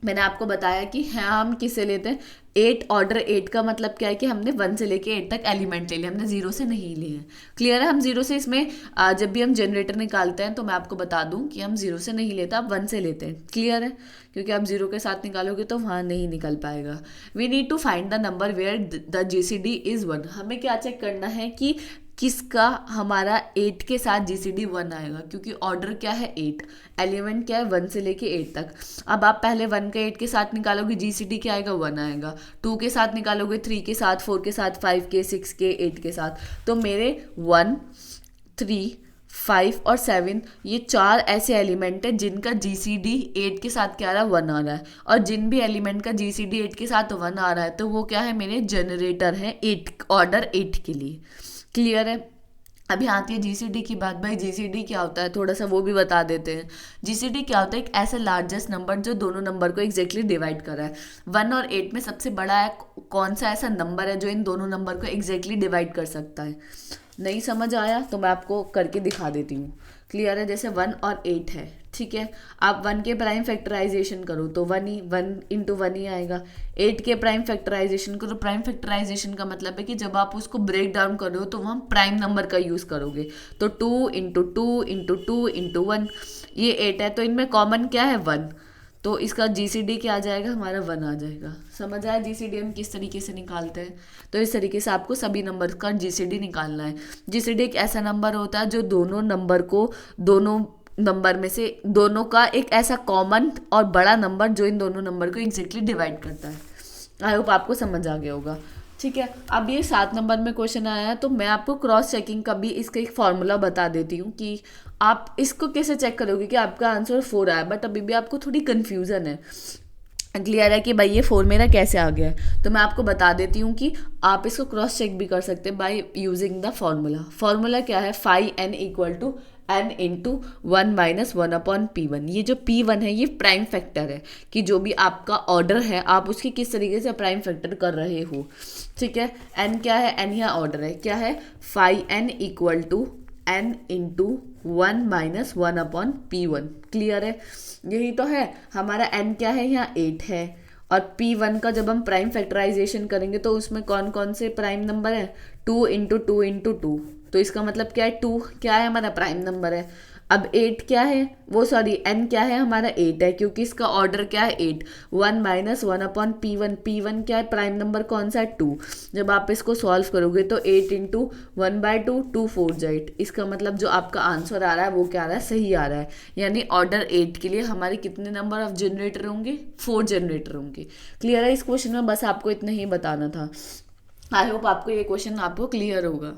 मैंने आपको बताया कि हाँ, हम किसे लेते हैं, 8। ऑर्डर 8 का मतलब क्या है कि हमने 1 से लेके 8 तक एलिमेंट ले लिया, हमने 0 से नहीं लिए हैं। क्लियर है। हम 0 से इसमें जब भी हम जनरेटर निकालते हैं तो मैं आपको बता दूं कि हम 0 से नहीं लेते, आप 1 से लेते हैं। क्लियर है। क्योंकि आप 0 के साथ निकालोगे तो वहाँ नहीं निकल पाएगा। We need to find the number where the GCD is 1। हमें क्या चेक करना है कि किसका हमारा 8 के साथ जीसीडी 1 आएगा, क्योंकि ऑर्डर क्या है, 8, एलिमेंट क्या है, 1 से लेके 8 तक। अब आप पहले 1 का 8 के साथ निकालोगे, जीसीडी क्या आएगा, 1 आएगा। 2 के साथ निकालोगे, 3 के साथ, 4 के साथ, 5 के, 6 के, 8 के साथ। तो मेरे 1, 3, 5 और 7 ये 4 ऐसे एलिमेंट है जिनका जीसीडी 8 के साथ क्या आ रहा है, 1 आ रहा है। और जिन भी एलिमेंट का जीसीडी 8 के साथ 1 आ रहा है तो वो क्या है, मेरे जनरेटर है 8, ऑर्डर 8 के लिए। क्लियर है। अभी आती है जीसीडी की बात। भाई जीसीडी क्या होता है, थोड़ा सा वो भी बता देते हैं। जीसीडी क्या होता है, एक ऐसा लार्जेस्ट नंबर जो दोनों नंबर को एग्जैक्टली डिवाइड कर रहा है। 1 और 8 में सबसे बड़ा है कौन सा ऐसा नंबर है जो इन दोनों नंबर को एग्जैक्टली डिवाइड कर सकता है। नहीं समझ आया तो मैं आपको करके दिखा देती हूँ। क्लियर है। जैसे 1 और 8 है, ठीक है, आप 1 के प्राइम फैक्टराइजेशन करो तो 1 इंटू 1 ही आएगा। 8 के प्राइम फैक्टराइजेशन करो, प्राइम फैक्टराइजेशन का मतलब है कि जब आप उसको ब्रेक डाउन कर रहे हो तो वहाँ प्राइम नंबर का यूज़ करोगे। तो 2 इंटू 2 इंटू 2 इंटू 1, ये 8 है, तो इनमें कॉमन क्या है, 1। तो इसका जीसीडी क्या आ जाएगा, हमारा 1 आ जाएगा। समझ आया जीसीडी हम किस तरीके से निकालते हैं। तो इस तरीके से आपको सभी नंबर का जीसीडी निकालना है। जीसीडी एक ऐसा नंबर होता है जो दोनों नंबर को, दोनों नंबर में से दोनों का एक ऐसा कॉमन और बड़ा नंबर जो इन दोनों नंबर को एग्जैक्टली डिवाइड करता है। आई होप आपको समझ आ गया होगा। ठीक है, अब ये 7 नंबर में क्वेश्चन आया है तो मैं आपको क्रॉस चेकिंग का भी इसका एक फॉर्मूला बता देती हूँ कि आप इसको कैसे चेक करोगे कि आपका आंसर 4 आया, बट अभी भी आपको थोड़ी कन्फ्यूज़न है। क्लियर है कि भाई ये 4 मेरा कैसे आ गया है। तो मैं आपको बता देती हूँ कि आप इसको क्रॉस चेक भी कर सकते हैं by using the formula. Formula क्या है, phi n equal to n into 1 - 1/P1। ये जो P1 है ये प्राइम फैक्टर है, कि जो भी आपका ऑर्डर है आप उसकी किस तरीके से प्राइम फैक्टर कर रहे हो। ठीक है, एन क्या है, एन यहाँ ऑर्डर है, क्या है, phi n equal to n into 1 - 1/P1। Clear है, यही तो है हमारा। एन क्या है, यहाँ 8 है, और P1 का जब हम प्राइम फैक्टराइजेशन करेंगे तो उसमें कौन कौन से प्राइम नंबर है, 2 × 2 × 2। तो इसका मतलब क्या है, 2 क्या है हमारा प्राइम नंबर है। अब 8 क्या है, वो सॉरी n क्या है हमारा 8 है, क्योंकि इसका ऑर्डर क्या है 8। 1 - 1/P1, P1 क्या है, प्राइम नंबर कौन सा है, 2। जब आप इसको सॉल्व करोगे तो 8 × 1/2, 2 4 8। इसका मतलब जो आपका आंसर आ रहा है वो क्या आ रहा है, सही आ रहा है। यानी ऑर्डर 8 के लिए हमारे कितने नंबर ऑफ जनरेटर होंगे, 4 जनरेटर होंगे। क्लियर है, इस क्वेश्चन में बस आपको इतना ही बताना था। आई होप आपको ये क्वेश्चन आपको क्लियर होगा।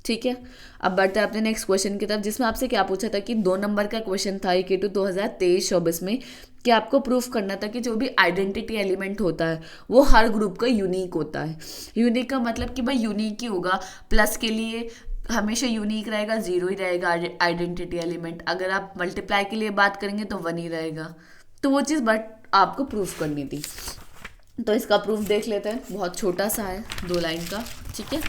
ठीक है, अब बढ़ते हैं अपने नेक्स्ट क्वेश्चन की तरफ, जिसमें आपसे क्या पूछा था कि 2 नंबर का क्वेश्चन था K2 2023-24 में, कि आपको प्रूफ करना था कि जो भी आइडेंटिटी एलिमेंट होता है वो हर ग्रुप का यूनिक होता है। यूनिक का मतलब कि भाई यूनिक ही होगा, प्लस के लिए हमेशा यूनिक रहेगा, 0 ही रहेगा आइडेंटिटी एलिमेंट। अगर आप मल्टीप्लाई के लिए बात करेंगे तो 1 ही रहेगा। तो वो चीज़ बट आपको प्रूफ करनी थी। तो इसका प्रूफ देख लेते हैं, बहुत छोटा सा है, 2 लाइन का। ठीक है,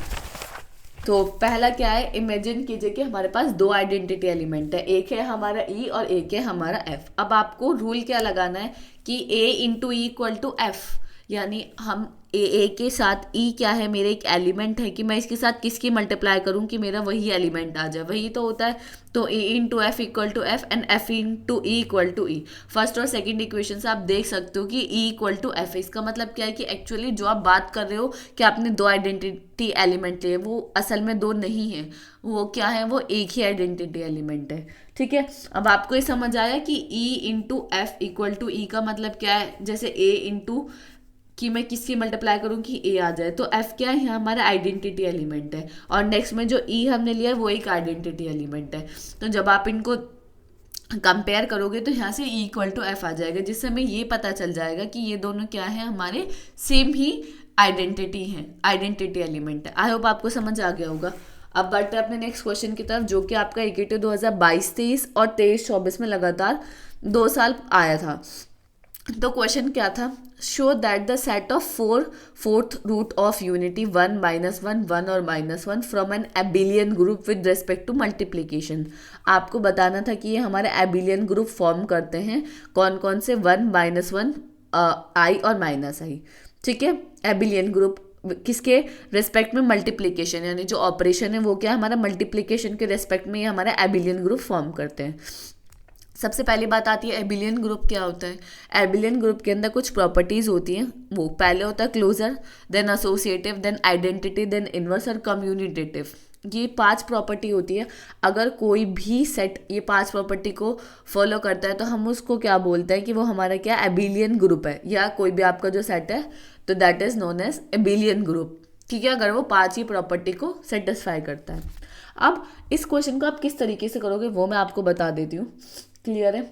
तो पहला क्या है, इमेजिन कीजिए कि हमारे पास 2 आइडेंटिटी एलिमेंट है, एक है हमारा E और एक है हमारा F। अब आपको रूल क्या लगाना है कि A × E = F, यानी हम ए के साथ ई क्या है, मेरे एक एलिमेंट है, कि मैं इसके साथ किसकी मल्टीप्लाई करूं कि मेरा वही एलिमेंट आ जाए, वही तो होता है। तो A into F equal to F and F into E equal to E. First और सेकंड इक्वेशन से आप देख सकते हो कि ई इक्वल टू एफ है। इसका मतलब क्या है कि एक्चुअली जो आप बात कर रहे हो कि आपने 2 आइडेंटिटी एलिमेंट लिए, वो असल में 2 नहीं है, वो क्या है, वो एक ही आइडेंटिटी एलिमेंट है। ठीक है, अब आपको ये समझ आया कि E into F equal to E का मतलब क्या है, जैसे ए इंटू कि मैं किसकी मल्टीप्लाई करूं कि ए आ जाए, तो एफ क्या है, यहाँ हमारा आइडेंटिटी एलिमेंट है, और नेक्स्ट में जो ई हमने लिया है वो एक आइडेंटिटी एलिमेंट है। तो जब आप इनको कंपेयर करोगे तो यहाँ से ई इक्वल टू एफ आ जाएगा, जिससे हमें ये पता चल जाएगा कि ये दोनों क्या है, हमारे सेम ही आइडेंटिटी हैं, आइडेंटिटी एलिमेंट है। आई होप आपको समझ आ गया होगा। अब बढ़ते हैं अपने नेक्स्ट क्वेश्चन की तरफ, जो कि आपका K2 2022-23 और 23-24 में लगातार 2 साल आया था। तो क्वेश्चन क्या था, show that the set of 4 fourth root of unity 1 - 1 1 और -1 from an abelian group with respect to multiplication. आपको बताना था कि ये हमारे एबिलियन ग्रुप फॉर्म करते हैं, कौन कौन से, 1 - 1 आई और -i। ठीक है, एबिलियन ग्रुप किसके रेस्पेक्ट में, मल्टीप्लीकेशन, यानी जो ऑपरेशन है वो क्या है, हमारा मल्टीप्लीकेशन के रेस्पेक्ट में ये हमारा एबिलियन ग्रुप फॉर्म करते हैं। सबसे पहली बात आती है एबिलियन ग्रुप क्या होता है। एबिलियन ग्रुप के अंदर कुछ प्रॉपर्टीज होती हैं, वो पहले होता है closure, then associative, then identity, then inverse और कम्यूनिटेटिव। ये 5 प्रॉपर्टी होती है। अगर कोई भी सेट ये 5 प्रॉपर्टी को फॉलो करता है तो हम उसको क्या बोलते हैं कि वो हमारा क्या एबिलियन ग्रुप है, या कोई भी आपका जो सेट है तो that is known as abelian group. ठीक है, अगर वो 5 ही प्रॉपर्टी को सेटिस्फाई करता है। अब इस क्वेश्चन को आप किस तरीके से करोगे वो मैं आपको बता देती हूँ। क्लियर है,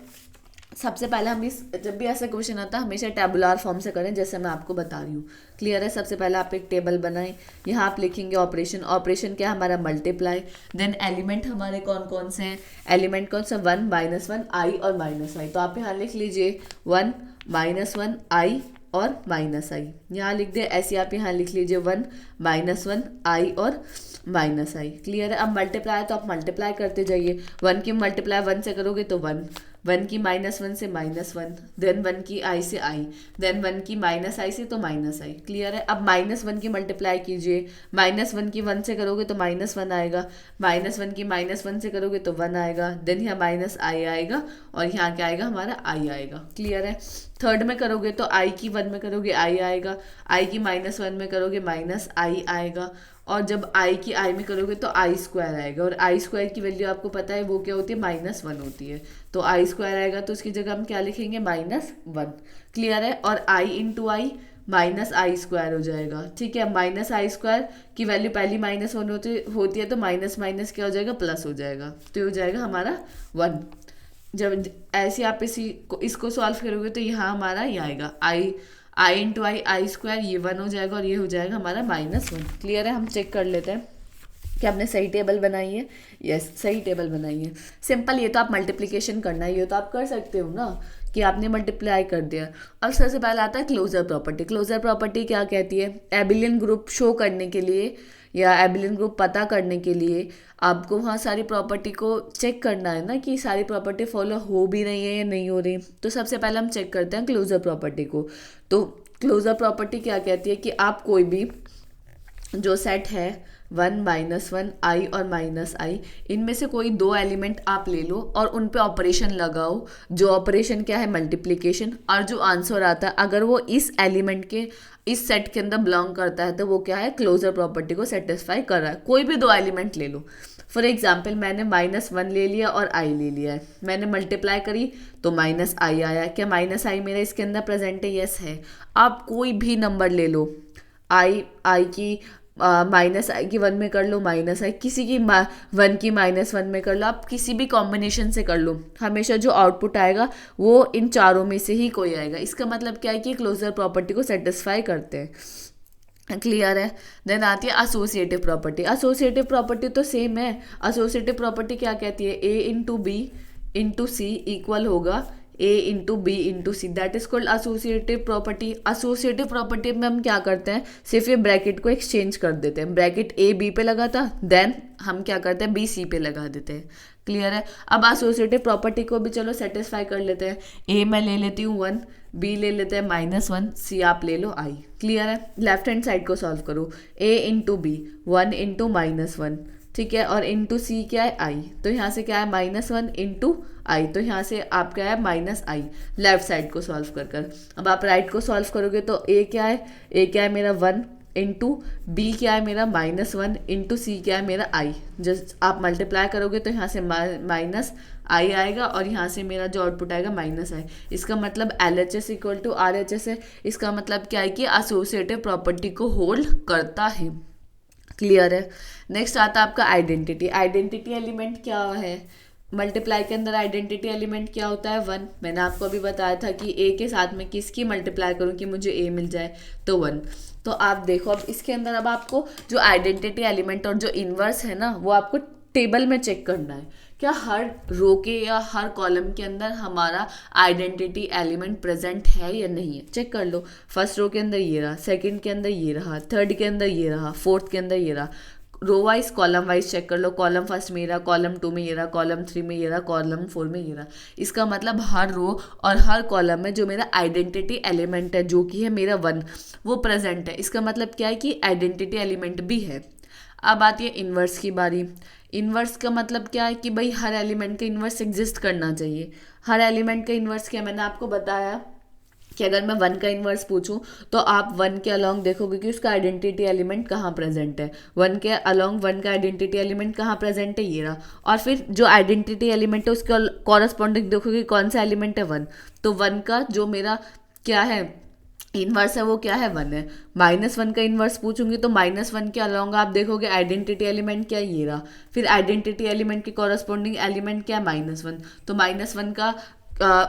सबसे पहले हम इस जब भी ऐसा क्वेश्चन आता है हमेशा टेबुलर फॉर्म से करें, जैसे मैं आपको बता रही हूँ। क्लियर है, सबसे पहले आप एक टेबल बनाएं, यहाँ आप लिखेंगे ऑपरेशन। ऑपरेशन क्या है हमारा, मल्टीप्लाई। देन एलिमेंट हमारे कौन कौन से हैं, एलिमेंट कौन सा, 1 - 1 आई और -i। तो आप यहाँ लिख लीजिए 1 - 1 आई और -i, यहाँ लिख दे। ऐसे आप यहाँ लिख लीजिए 1 - 1 आई और -i। क्लियर है, अब मल्टीप्लाई तो आप मल्टीप्लाई करते जाइए। 1 की मल्टीप्लाई 1 से करोगे तो 1, 1 की -1 से -1, देन 1 की i से i, देन 1 की -i से तो -i। क्लियर है, अब -1 की मल्टीप्लाई कीजिए। -1 की 1 से करोगे तो -1 आएगा, -1 की -1 से करोगे तो 1 आएगा, देन यहाँ -i आएगा और यहाँ क्या आएगा, हमारा i आएगा। क्लियर है, थर्ड में करोगे तो i की 1 में करोगे i आएगा, i की -1 में करोगे -i आएगा, और जब i की i में करोगे तो i² आएगा, और i² की वैल्यू आपको पता है वो क्या होती है, -1 होती है। तो i² आएगा तो उसकी जगह हम क्या लिखेंगे, -1। क्लियर है, और i इंटू आई -i² हो जाएगा। ठीक है, -i² की वैल्यू पहली -1 होती है तो माइनस माइनस क्या हो जाएगा, प्लस हो जाएगा, तो ये हो जाएगा हमारा 1। जब ऐसे आप इसको सॉल्व करोगे तो यहाँ हमारा ये आएगा आई इंटू आई स्क्वायर, ये 1 हो जाएगा और ये हो जाएगा हमारा -1। क्लियर है? हम चेक कर लेते हैं कि आपने सही टेबल बनाई है। यस, सही टेबल बनाई है। सिंपल, ये तो आप मल्टीप्लिकेशन करना है, ये तो आप कर सकते हो ना कि आपने मल्टीप्लाई कर दिया। और सबसे पहले आता है क्लोजर प्रॉपर्टी। क्लोजर प्रॉपर्टी क्या कहती है? एबिलियन ग्रुप शो करने के लिए या एबिलियन ग्रुप पता करने के लिए आपको वहाँ सारी प्रॉपर्टी को चेक करना है ना कि सारी प्रॉपर्टी फॉलो हो भी रही है या नहीं हो रही। तो सबसे पहले हम चेक करते हैं क्लोजर प्रॉपर्टी को। तो क्लोजर प्रॉपर्टी क्या कहती है कि आप कोई भी जो सेट है 1 -1 आई और -i, इनमें से कोई दो एलिमेंट आप ले लो और उन पे ऑपरेशन लगाओ। जो ऑपरेशन क्या है? मल्टीप्लिकेशन। और जो आंसर आता है अगर वो इस एलिमेंट के इस सेट के अंदर बिलोंग करता है तो वो क्या है? क्लोजर प्रॉपर्टी को सेटिस्फाई कर रहा है। कोई भी दो एलिमेंट ले लो। फॉर एग्जाम्पल मैंने -1 ले लिया और i ले लिया है, मैंने मल्टीप्लाई करी तो -i आया। क्या -i मेरा इसके अंदर प्रेजेंट है? यस है। आप कोई भी नंबर ले लो, आई की -i की 1 में कर लो, -i किसी की 1 की -1 में कर लो, आप किसी भी कॉम्बिनेशन से कर लो, हमेशा जो आउटपुट आएगा वो इन चारों में से ही कोई आएगा। इसका मतलब क्या है कि क्लोजर प्रॉपर्टी को सेटिस्फाई करते हैं। क्लियर है? देन आती है एसोसिएटिव प्रॉपर्टी। एसोसिएटिव प्रॉपर्टी तो सेम है। एसोसिएटिव प्रॉपर्टी क्या कहती है? a into b into c equal होगा a into b into c, that is called associative property. Associative property में हम क्या करते हैं? सिर्फ ये ब्रैकेट को एक्सचेंज कर देते हैं। ब्रैकेट a b पे लगा था, देन हम क्या करते हैं? b c पे लगा देते हैं। क्लियर है? अब एसोसिएटिव प्रॉपर्टी को भी चलो सेटिस्फाई कर लेते हैं। a मैं ले लेती हूँ 1, b ले लेते हैं -1, c आप ले लो i। क्लियर है? लेफ्ट हैंड साइड को सॉल्व करो। a इंटू बी 1 इंटू -1, ठीक है, और इंटू सी क्या है? i। तो यहाँ से क्या है? -1 इंटू आई, तो यहाँ से आप क्या है? -i। लेफ्ट साइड को सॉल्व कर कर अब आप राइट को सॉल्व करोगे तो a क्या है? a क्या है मेरा 1 इंटू बी क्या है मेरा -1 इंटू सी क्या है मेरा i। जस्ट आप मल्टीप्लाई करोगे तो यहाँ से -i आएगा और यहाँ से मेरा जो आउटपुट आएगा -i। इसका मतलब LHS इक्वल टू RHS है। इसका मतलब क्या है कि एसोसिएटिव प्रॉपर्टी को होल्ड करता है। क्लियर है? नेक्स्ट आता है आपका आइडेंटिटी। आइडेंटिटी एलिमेंट क्या है? मल्टीप्लाई के अंदर आइडेंटिटी एलिमेंट क्या होता है? 1। मैंने आपको अभी बताया था कि a के साथ में किसकी मल्टीप्लाई करूं कि मुझे a मिल जाए, तो 1। तो आप देखो अब इसके अंदर अब आपको जो आइडेंटिटी एलिमेंट और जो इनवर्स है ना वो आपको टेबल में चेक करना है। क्या हर रो के या हर कॉलम के अंदर हमारा आइडेंटिटी एलिमेंट प्रेजेंट है या नहीं है? चेक कर लो। फर्स्ट रो के अंदर ये रहा, सेकंड के अंदर ये रहा, थर्ड के अंदर ये रहा, फोर्थ के अंदर ये रहा। Row wise column wise check कर लो। कॉलम फर्स्ट में ये रहा, कॉलम 2 में ये रहा, कॉलम 3 में ये रहा, कॉलम 4 में ये रहा। इसका मतलब हर रो और हर कॉलम में जो मेरा आइडेंटिटी एलिमेंट है जो कि है मेरा 1 वो प्रेजेंट है। इसका मतलब क्या है कि आइडेंटिटी एलिमेंट भी है। अब आती है इन्वर्स की बारी। इन्वर्स का मतलब क्या है कि भाई हर एलिमेंट का इन्वर्स एग्जिस्ट करना चाहिए। हर एलिमेंट का इन्वर्स क्या? मैंने आपको बताया कि अगर मैं 1 का इन्वर्स पूछूं तो आप 1 के अलॉन्ग देखोगे कि उसका आइडेंटिटी एलिमेंट कहाँ प्रेजेंट है। 1 के अलॉन्ग 1 का आइडेंटिटी एलिमेंट कहाँ प्रेजेंट है? ये रहा। और फिर जो आइडेंटिटी एलिमेंट है उसके कॉरस्पॉन्डिंग देखोगे कौन सा एलिमेंट है? 1। तो 1 का जो मेरा क्या है इन्वर्स है वो क्या है? 1 है। -1 का इन्वर्स पूछूंगी तो -1 के अलॉन्ग आप देखोगे आइडेंटिटी एलिमेंट क्या है? ये रहा। फिर आइडेंटिटी एलिमेंट के कॉरस्पॉन्डिंग एलिमेंट क्या है? -1। तो -1 का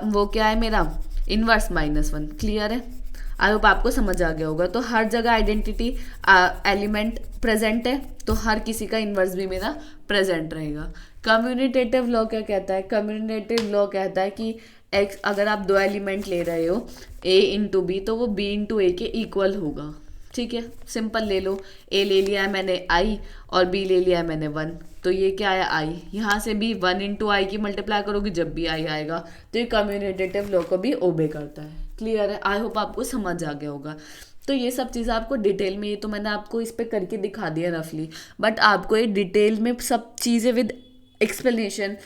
वो क्या है मेरा? इन्वर्स -1। क्लियर है? आई होप आपको समझ आ गया होगा। तो हर जगह आइडेंटिटी एलिमेंट प्रेजेंट है तो हर किसी का इन्वर्स भी मेरा प्रेजेंट रहेगा। कम्यूनिटेटिव लॉ क्या कहता है? कम्यूनिटेटिव लॉ कहता है कि एक्स अगर आप दो एलिमेंट ले रहे हो a इंटू बी तो वो b इंटू ए के इक्वल होगा। ठीक है, सिंपल ले लो। a ले लिया है मैंने i और b ले लिया है मैंने 1, तो ये क्या आया i। यहाँ से भी 1 इंटू आई की मल्टीप्लाई करोगे जब भी i आएगा तो ये कम्यूनिटेटिव लॉ को भी ओबे करता है। क्लियर है? आई होप आपको समझ आ गया होगा। तो ये सब चीज़ें आपको डिटेल में, ये तो मैंने आपको इस पर करके दिखा दिया रफली, बट आपको ये डिटेल में सब चीज़ें विद एक्सप्लेनेशन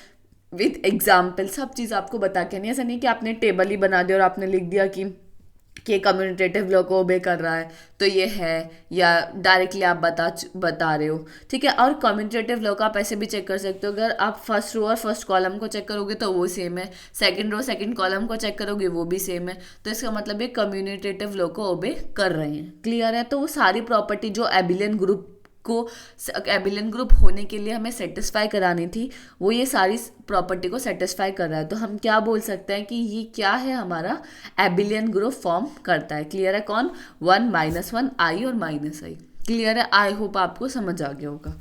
विद एग्जाम्पल सब चीज़ आपको बता के नहीं, ऐसा नहीं कि आपने टेबल ही बना दिया और आपने लिख दिया कि कम्यूनिटेटिव लॉ को ओबे कर रहा है तो ये है, या डायरेक्टली आप बता रहे हो। ठीक है, और कम्यूनिटेटिव लॉ का आप ऐसे भी चेक कर सकते हो। अगर आप फर्स्ट रो और फर्स्ट कॉलम को चेक करोगे तो वो सेम है, सेकंड रो सेकंड कॉलम को चेक करोगे वो भी सेम है, तो इसका मतलब ये कम्यूनिटेटिव लॉ को ओबे कर रहे हैं। क्लियर है? तो वो सारी प्रॉपर्टी जो एबिलियन ग्रुप को एबिलियन ग्रुप होने के लिए हमें सेटिस्फाई करानी थी, वो ये सारी प्रॉपर्टी को सेटिस्फाई कर रहा है, तो हम क्या बोल सकते हैं कि ये क्या है, हमारा एबिलियन ग्रुप फॉर्म करता है। क्लियर है? कौन? 1 -1 आई और माइनस आई। क्लियर है? आई होप आपको समझ आ गया होगा।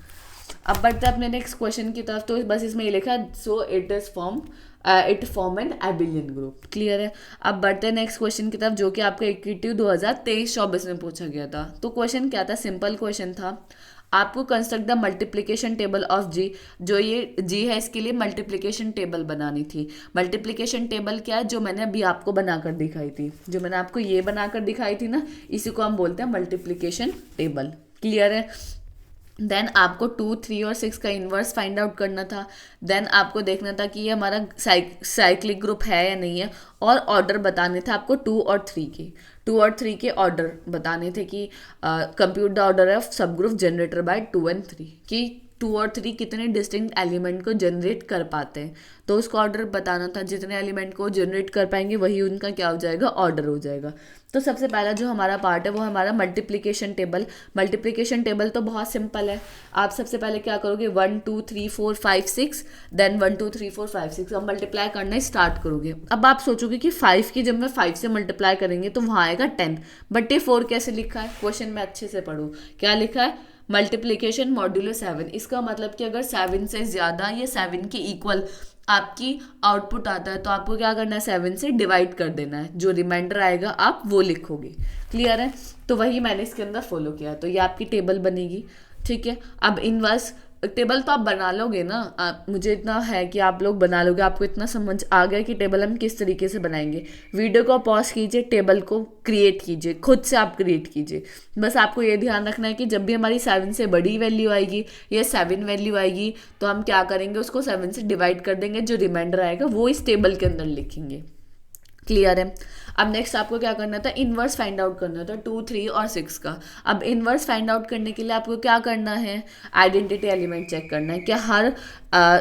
अब बढ़ते हैं अपने नेक्स्ट क्वेश्चन की तरफ। तो बस इसमें ये लिखा है so it form an abelian group. Clear है? अब बढ़ते हैं नेक्स्ट क्वेश्चन की तरफ, जो कि आपका इक्विटिव 2023-24 में पूछा गया था। तो क्वेश्चन क्या था? सिंपल क्वेश्चन था, आपको construct the multiplication table of G. जो ये जी है इसके लिए मल्टीप्लिकेशन टेबल बनानी थी। मल्टीप्लिकेशन टेबल क्या है? जो मैंने अभी आपको बनाकर दिखाई थी, जो मैंने आपको ये बनाकर दिखाई थी ना, इसी को हम बोलते हैं मल्टीप्लिकेशन टेबल। क्लियर है? देन आपको 2, 3 और 6 का इन्वर्स फाइंड आउट करना था। देन आपको देखना था कि ये हमारा साइक्लिक ग्रुप है या नहीं है, और ऑर्डर बताने थे आपको 2 और 3 के। 2 और 3 के ऑर्डर बताने थे कि कंप्यूट द ऑर्डर ऑफ सब ग्रुप जनरेटर बाय 2 एंड 3, कि 2 और 3 कितने डिस्टिंक्ट एलिमेंट को जनरेट कर पाते हैं, तो उसको ऑर्डर बताना था। जितने एलिमेंट को जनरेट कर पाएंगे वही उनका क्या हो जाएगा? ऑर्डर हो जाएगा। तो सबसे पहला जो हमारा पार्ट है वो हमारा मल्टीप्लिकेशन टेबल। मल्टीप्लिकेशन टेबल तो बहुत सिंपल है। आप सबसे पहले क्या करोगे? 1 2 3 4 5 6, देन 1 2 3 4 5 6, अब मल्टीप्लाई करना स्टार्ट करोगे। अब आप सोचोगे कि 5 की जब मैं 5 से मल्टीप्लाई करेंगे तो वहाँ आएगा 10, बट ये 4 कैसे लिखा है? क्वेश्चन में अच्छे से पढ़ो, क्या लिखा है? Multiplication modulo 7। इसका मतलब कि अगर 7 से ज़्यादा या 7 के इक्वल आपकी आउटपुट आता है तो आपको क्या करना है? 7 से डिवाइड कर देना है, जो रिमाइंडर आएगा आप वो लिखोगे। क्लियर है? तो वही मैंने इसके अंदर फॉलो किया, तो ये आपकी टेबल बनेगी। ठीक है? अब इनवर्स टेबल तो आप बना लोगे ना, मुझे इतना है कि आप लोग बना लोगे, आपको इतना समझ आ गया कि टेबल हम किस तरीके से बनाएंगे। वीडियो को पॉज कीजिए, टेबल को क्रिएट कीजिए, खुद से आप क्रिएट कीजिए। बस आपको ये ध्यान रखना है कि जब भी हमारी 7 से बड़ी वैल्यू आएगी या 7 वैल्यू आएगी तो हम क्या करेंगे? उसको 7 से डिवाइड कर देंगे, जो रिमाइंडर आएगा वो इस टेबल के अंदर लिखेंगे। क्लियर है? अब नेक्स्ट आपको क्या करना था? इनवर्स फाइंड आउट करना था 2, 3 और 6 का। अब इनवर्स फाइंड आउट करने के लिए आपको क्या करना है? आइडेंटिटी एलिमेंट चेक करना है, क्या हर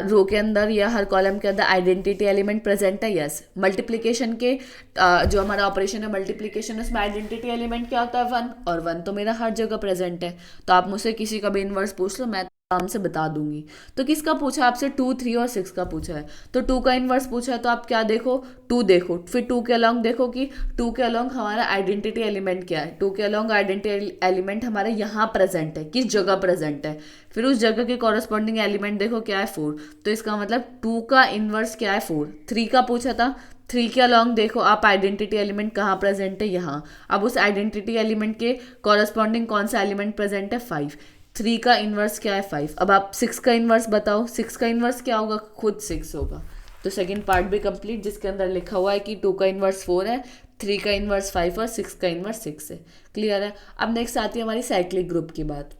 रो के अंदर या हर कॉलम के अंदर आइडेंटिटी एलिमेंट प्रेजेंट है? यस। मल्टीप्लिकेशन के जो हमारा ऑपरेशन है मल्टीप्लिकेशन, उसमें आइडेंटिटी एलिमेंट क्या होता है? 1, और 1 तो मेरा हर जगह प्रेजेंट है। तो आप मुझसे किसी का भी इनवर्स पूछ लो, मैं आराम से बता दूंगी। तो किसका पूछा आपसे? 2, 3 और 6 का पूछा है। तो 2 का इनवर्स पूछा है तो आप क्या देखो? 2 देखो, फिर 2 के अलॉन्ग देखो कि 2 के अलॉन्ग हमारा आइडेंटिटी एलिमेंट क्या है। 2 के अलॉन्ग आइडेंटिटी एलिमेंट हमारे यहाँ प्रेजेंट है, किस जगह प्रेजेंट है। फिर उस जगह के कॉरस्पॉन्डिंग एलिमेंट देखो क्या है? 4। तो इसका मतलब 2 का इनवर्स क्या है? 4। 3 का पूछा था, 3 के अलॉन्ग देखो आप आइडेंटिटी एलिमेंट कहाँ प्रेजेंट है? यहाँ। अब उस आइडेंटिटी एलिमेंट के कॉरस्पॉन्डिंग कौन सा एलिमेंट प्रेजेंट है? 5। 3 का इन्वर्स क्या है? 5। अब आप 6 का इन्वर्स बताओ, 6 का इन्वर्स क्या होगा? खुद 6 होगा। तो सेकंड पार्ट भी कंप्लीट, जिसके अंदर लिखा हुआ है कि 2 का इन्वर्स 4 है, 3 का इन्वर्स 5 और 6 का इन्वर्स 6 है। क्लियर है? अब नेक्स्ट आती है हमारी साइक्लिक ग्रुप की बात।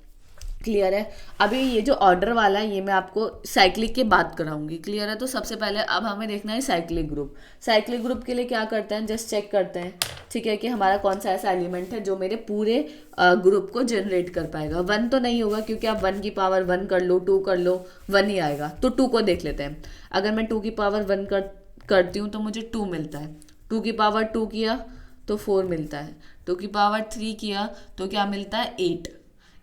क्लियर है? अभी ये जो ऑर्डर वाला है ये मैं आपको साइक्लिक की बात कराऊंगी। क्लियर है? तो सबसे पहले अब हमें देखना है साइक्लिक ग्रुप। साइक्लिक ग्रुप के लिए क्या करते हैं? जस्ट चेक करते हैं, ठीक है, कि हमारा कौन सा ऐसा एलिमेंट है जो मेरे पूरे ग्रुप को जनरेट कर पाएगा। 1 तो नहीं होगा, क्योंकि आप 1 की पावर 1 कर लो, 2 कर लो, 1 ही आएगा। तो 2 को देख लेते हैं। अगर मैं 2 की पावर 1 करती हूँ तो मुझे 2 मिलता है। 2 की पावर 2 किया तो 4 मिलता है। 2 की पावर 3 किया तो क्या मिलता है? 8।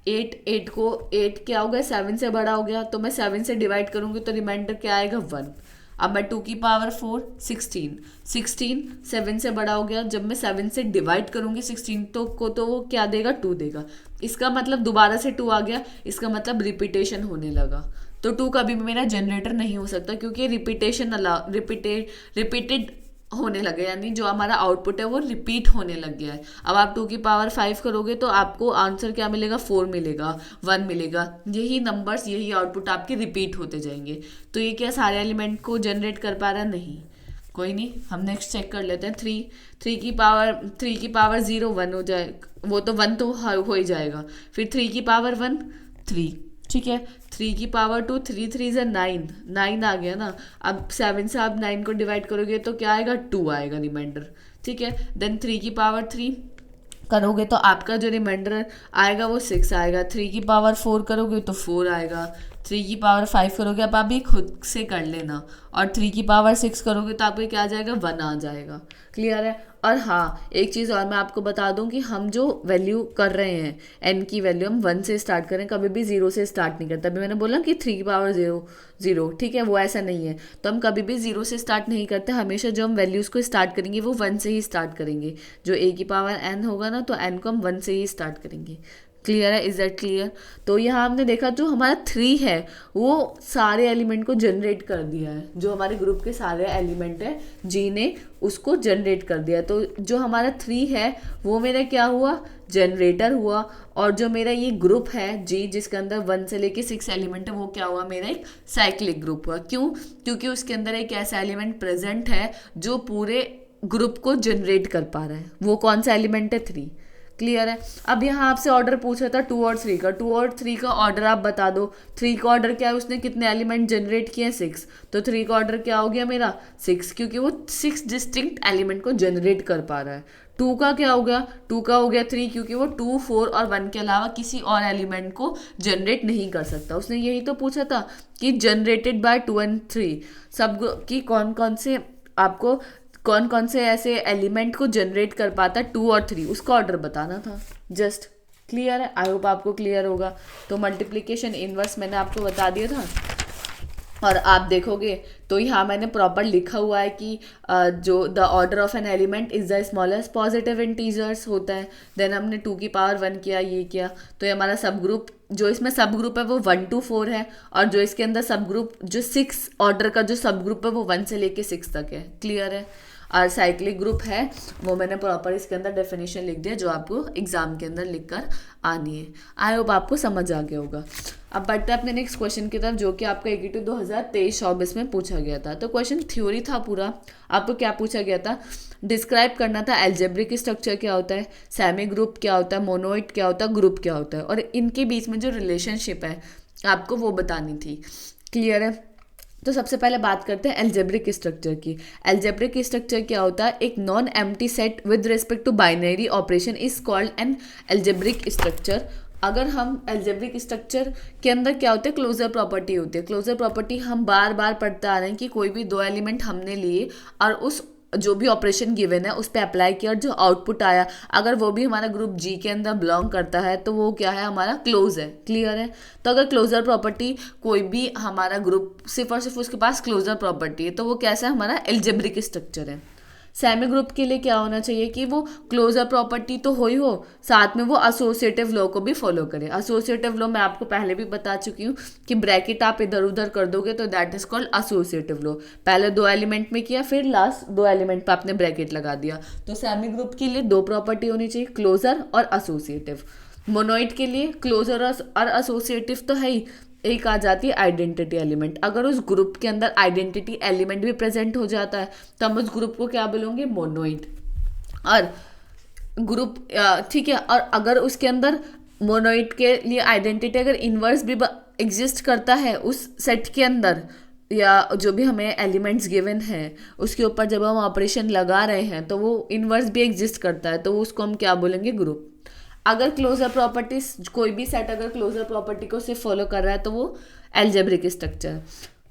8 क्या हो गया? 7 से बड़ा हो गया, तो मैं 7 से डिवाइड करूंगी तो रिमाइंडर क्या आएगा? 1। अब मैं 2 की पावर 4, 16 7 से बड़ा हो गया, जब मैं 7 से डिवाइड करूंगी 16 तो वो क्या देगा? 2 देगा। इसका मतलब दोबारा से 2 आ गया, इसका मतलब रिपीटेशन होने लगा। तो 2 कभी भी मेरा जनरेटर नहीं हो सकता, क्योंकि रिपीटेड होने लगे, यानी जो हमारा आउटपुट है वो रिपीट होने लग गया है। अब आप 2 की पावर 5 करोगे तो आपको आंसर क्या मिलेगा? 4 मिलेगा, 1 मिलेगा। यही नंबर्स, यही आउटपुट आपके रिपीट होते जाएंगे। तो ये क्या सारे एलिमेंट को जनरेट कर पा रहा? नहीं। कोई नहीं, हम नेक्स्ट चेक कर लेते हैं। 3 की पावर 0 1 हो जाए, वो तो 1 तो हो ही जाएगा। फिर 3 की पावर 1 3, ठीक है। 3 की पावर 2, 3 3 से 9 आ गया ना। अब 7 से आप 9 को डिवाइड करोगे तो क्या आएगा? 2 आएगा रिमाइंडर, ठीक है। देन 3 की पावर 3 करोगे तो आपका जो रिमाइंडर आएगा वो 6 आएगा। 3 की पावर 4 करोगे तो 4 आएगा। 3 की पावर 5 करोगे, अब आप ये खुद से कर लेना, और 3 की पावर 6 करोगे तो आपको क्या आ जाएगा, 1 आ जाएगा। क्लियर है। और हाँ, एक चीज़ और मैं आपको बता दूं कि हम जो वैल्यू कर रहे हैं, एन की वैल्यू हम 1 से स्टार्ट करें, कभी भी 0 से स्टार्ट नहीं करते। अभी मैंने बोला कि 3 की पावर 0 0, ठीक है, वो ऐसा नहीं है। तो हम कभी भी 0 से स्टार्ट नहीं करते, हमेशा जो हम वैल्यूज़ को स्टार्ट करेंगे वो 1 से ही स्टार्ट करेंगे। जो a की पावर n होगा ना, तो n को हम 1 से ही स्टार्ट करेंगे। क्लियर है, इज दैट क्लियर। तो यहाँ हमने देखा जो हमारा 3 है वो सारे एलिमेंट को जनरेट कर दिया है, जो हमारे ग्रुप के सारे एलिमेंट है जी ने उसको जनरेट कर दिया। तो जो हमारा 3 है वो मेरा क्या हुआ, जनरेटर हुआ। और जो मेरा ये ग्रुप है जी, जिसके अंदर 1 से लेके 6 एलिमेंट है, वो क्या हुआ, मेरा एक साइक्लिक ग्रुप हुआ। क्यों? क्योंकि उसके अंदर एक ऐसा एलिमेंट प्रेजेंट है जो पूरे ग्रुप को जनरेट कर पा रहा है। वो कौन सा एलिमेंट है, 3। क्लियर है। अब यहाँ आपसे ऑर्डर पूछा था 2 और 3 का, 2 और 3 का ऑर्डर आप बता दो। 3 का ऑर्डर क्या है, उसने कितने एलिमेंट जनरेट किए, 6। तो 3 का ऑर्डर क्या हो गया मेरा, 6, क्योंकि वो 6 डिस्टिंक्ट एलिमेंट को जनरेट कर पा रहा है। 2 का क्या हो गया, 2 का हो गया 3, क्योंकि वो 2, 4 और 1 के अलावा किसी और एलिमेंट को जनरेट नहीं कर सकता। उसने यही तो पूछा था कि जनरेटेड बाय 2 एंड 3 सब की कौन कौन से, आपको कौन कौन से ऐसे एलिमेंट को जनरेट कर पाता है 2 और 3, उसका ऑर्डर बताना था जस्ट। क्लियर है, आई होप आपको क्लियर होगा। तो मल्टीप्लिकेशन इनवर्स मैंने आपको बता दिया था। और आप देखोगे तो यहाँ मैंने प्रॉपर लिखा हुआ है कि जो the order of an element is the smallest positive integers होता है। देन हमने 2 की पावर 1 किया, ये किया। तो ये हमारा सब ग्रुप, जो इसमें सब ग्रुप है वो 1 to 4 है, और जो इसके अंदर सब ग्रुप जो 6 ऑर्डर का जो सब ग्रुप है वो 1 से लेके 6 तक है। क्लियर है। और साइक्लिक ग्रुप है वो मैंने प्रॉपर इसके अंदर डेफिनेशन लिख दिया, जो आपको एग्जाम के अंदर लिख कर आनी है। आई होप आपको समझ आ गया होगा। अब बढ़ते हैं अपने नेक्स्ट क्वेश्चन की तरफ, जो कि आपका EQ 2023-24 में पूछा गया था। तो क्वेश्चन थ्योरी था पूरा। आपको क्या पूछा गया था, डिस्क्राइब करना था एल्जेब्रिक स्ट्रक्चर क्या होता है, सेमी ग्रुप क्या होता है, मोनोइड क्या होता है, ग्रुप क्या होता है, और इनके बीच में जो रिलेशनशिप है आपको वो बतानी थी। क्लियर है। तो सबसे पहले बात करते हैं एल्जेब्रिक स्ट्रक्चर की। एल्जेब्रिक स्ट्रक्चर क्या होता है, एक non empty set with respect to binary operation is called an algebraic structure. अगर हम एल्जेब्रिक स्ट्रक्चर के अंदर क्या होते हैं, क्लोजर प्रॉपर्टी होती है। क्लोजर प्रॉपर्टी हम बार बार पढ़ते आ रहे हैं कि कोई भी 2 एलिमेंट हमने लिए और उस जो भी ऑपरेशन गिवन है उस पर अप्लाई किया और जो आउटपुट आया, अगर वो भी हमारा ग्रुप जी के अंदर बिलोंग करता है तो वो क्या है, हमारा क्लोज है। क्लियर है। तो अगर क्लोजर प्रॉपर्टी कोई भी हमारा ग्रुप सिर्फ और सिर्फ उसके पास क्लोजर प्रॉपर्टी है तो वो कैसा है, हमारा एल्जेब्रिक स्ट्रक्चर है। सेमी ग्रुप के लिए क्या होना चाहिए कि वो क्लोजर प्रॉपर्टी तो हो ही हो, साथ में वो एसोसिएटिव लॉ को भी फॉलो करे। एसोसिएटिव लॉ मैं आपको पहले भी बता चुकी हूँ कि ब्रैकेट आप इधर उधर कर दोगे तो that is called associative law. पहले 2 एलिमेंट में किया, फिर लास्ट 2 एलिमेंट पे आपने ब्रैकेट लगा दिया। तो सेमी ग्रुप के लिए 2 प्रॉपर्टी होनी चाहिए, क्लोजर और एसोसिएटिव। मोनोइड के लिए क्लोजर और एसोसिएटिव तो है ही, एक आ जाती है आइडेंटिटी एलिमेंट। अगर उस ग्रुप के अंदर आइडेंटिटी एलिमेंट भी प्रेजेंट हो जाता है तो हम उस ग्रुप को क्या बोलेंगे, मोनोइड। और ग्रुप ठीक है, और अगर उसके अंदर मोनोइड के लिए आइडेंटिटी अगर इन्वर्स भी एग्जिस्ट करता है उस सेट के अंदर, या जो भी हमें एलिमेंट्स गिवन है उसके ऊपर जब हम ऑपरेशन लगा रहे हैं तो वो इन्वर्स भी एग्जिस्ट करता है, तो उसको हम क्या बोलेंगे, ग्रुप। अगर क्लोजर प्रॉपर्टीज, कोई भी सेट अगर क्लोजर प्रॉपर्टी को सिर्फ फॉलो कर रहा है तो वो algebraic structure.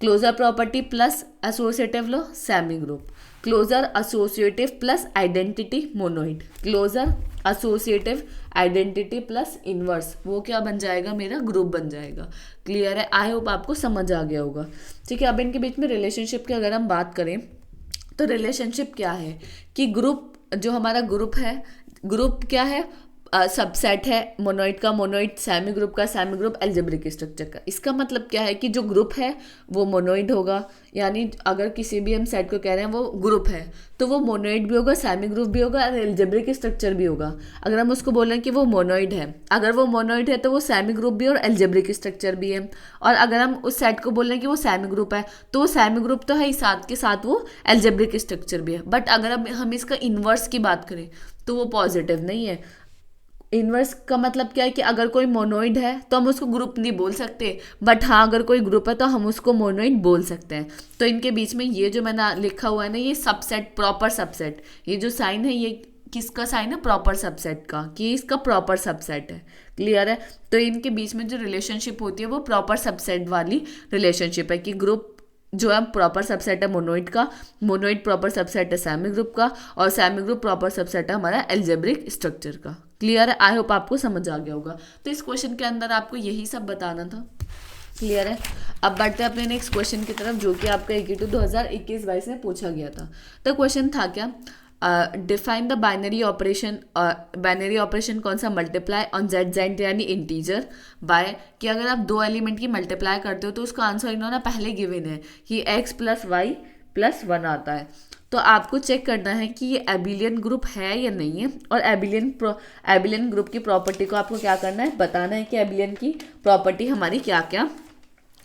Closure property plus associative law, semi group. Closure associative plus identity, monoid. Closure associative identity plus inverse, वो क्या बन जाएगा, मेरा ग्रुप बन जाएगा। क्लियर है। आई होप आपको समझ आ गया होगा। ठीक है। अब इनके बीच में रिलेशनशिप की अगर हम बात करें तो रिलेशनशिप क्या है कि ग्रुप, जो हमारा ग्रुप है, ग्रुप क्या है, सबसेट है मोनोइड का, मोनोइड सेमी ग्रुप का, सेमी ग्रुप एल्जेब्रिक स्ट्रक्चर का। इसका मतलब क्या है कि जो ग्रुप है वो मोनोइड होगा, यानी अगर किसी भी हम सेट को कह रहे हैं वो ग्रुप है तो वो मोनोइड भी होगा, सेमी ग्रुप भी होगा और एल्जेब्रिक स्ट्रक्चर भी होगा। अगर हम उसको बोलें कि वो मोनोइड है, अगर वो मोनोइड है तो वो सेमी ग्रुप भी और एल्जेब्रिक स्ट्रक्चर भी है। और अगर हम उस सेट को बोलें कि वो सेमी ग्रुप है तो वो सेमी ग्रुप तो है ही, साथ के साथ वो एल्जेब्रिक स्ट्रक्चर भी है। बट अगर हम इसका इन्वर्स की बात करें तो वो पॉजिटिव नहीं है। इनवर्स का मतलब क्या है कि अगर कोई मोनोइड है तो हम उसको ग्रुप नहीं बोल सकते, बट हाँ अगर कोई ग्रुप है तो हम उसको मोनोइड बोल सकते हैं। तो इनके बीच में ये जो मैंने लिखा हुआ है ना, ये सबसेट, प्रॉपर सबसेट, ये जो साइन है ये किसका साइन है, प्रॉपर सबसेट का, कि इसका प्रॉपर सबसेट है। क्लियर है। तो इनके बीच में जो रिलेशनशिप होती है वो प्रॉपर सबसेट वाली रिलेशनशिप है, कि ग्रुप जो है प्रॉपर सबसेट है मोनोइड का, मोनोइड प्रॉपर सबसेट है सेमी ग्रुप का, और सेमी ग्रुप प्रॉपर सबसेट है हमारा एल्जेब्रिक स्ट्रक्चर का। क्लियर है। आई होप आपको समझ आ गया होगा। तो इस क्वेश्चन के अंदर आपको यही सब बताना था। क्लियर है। अब बढ़ते हैं अपने नेक्स्ट क्वेश्चन की तरफ, जो कि आपका EQ 2021-22 में पूछा गया था। तो क्वेश्चन था क्या, define the binary operation. Binary operation कौन सा, मल्टीप्लाई ऑन जेड जेड यानी इंटीजर बाय, कि अगर आप दो एलिमेंट की मल्टीप्लाई करते हो तो उसका आंसर इन्होंने पहले गिवन है कि x + y + 1 आता है। तो आपको चेक करना है कि ये एबिलियन ग्रुप है या नहीं है, और एबिलियन ग्रुप की प्रॉपर्टी को आपको क्या करना है, बताना है कि एबिलियन की प्रॉपर्टी हमारी क्या क्या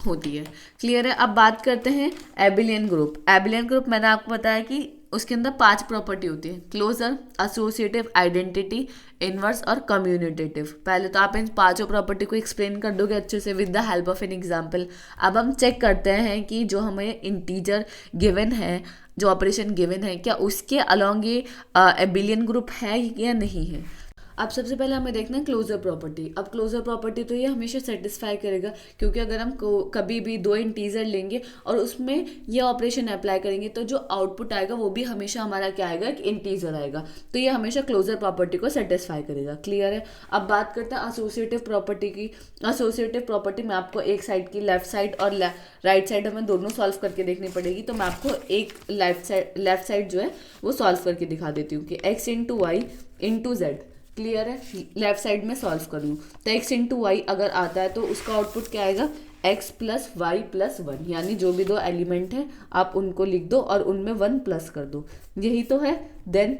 होती है। क्लियर है। अब बात करते हैं एबिलियन ग्रुप। एबिलियन ग्रुप मैंने आपको बताया कि उसके अंदर 5 प्रॉपर्टी होती है, क्लोजर, एसोसिएटिव, आइडेंटिटी, इनवर्स और कम्युनिटेटिव। पहले तो आप इन पांचों प्रॉपर्टी को एक्सप्लेन कर दोगे अच्छे से with the help of an example. अब हम चेक करते हैं कि जो हमें इंटीजर गिवन है, जो ऑपरेशन गिवन है, क्या उसके अलॉन्ग ये एबिलियन ग्रुप है या नहीं है। अब सबसे पहले हमें देखना है क्लोजर प्रॉपर्टी। अब क्लोजर प्रॉपर्टी तो ये हमेशा सेटिस्फाई करेगा, क्योंकि अगर हम कभी भी दो इंटीजर लेंगे और उसमें ये ऑपरेशन अप्लाई करेंगे तो जो आउटपुट आएगा वो भी हमेशा हमारा क्या आएगा, एक इंटीजर आएगा। तो ये हमेशा क्लोजर प्रॉपर्टी को सेटिस्फाई करेगा। क्लियर है। अब बात करते हैं एसोसिएटिव प्रॉपर्टी की। एसोसिएटिव प्रॉपर्टी में आपको एक साइड की लेफ्ट साइड और राइट साइड हमें दोनों सॉल्व करके देखनी पड़ेगी। तो मैं आपको एक लेफ्ट साइड जो है वो सॉल्व करके दिखा देती हूँ कि x × y × z। क्लियर है। लेफ्ट साइड में सॉल्व करूँ तो x × y अगर आता है तो उसका आउटपुट क्या आएगा, x + y + 1, यानी जो भी दो एलिमेंट है आप उनको लिख दो और उनमें 1 प्लस कर दो, यही तो है। देन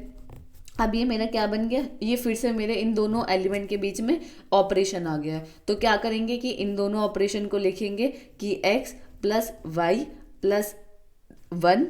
अब ये मेरा क्या बन गया, ये फिर से मेरे इन दोनों एलिमेंट के बीच में ऑपरेशन आ गया है। तो क्या करेंगे कि इन दोनों ऑपरेशन को लिखेंगे कि x + y + 1,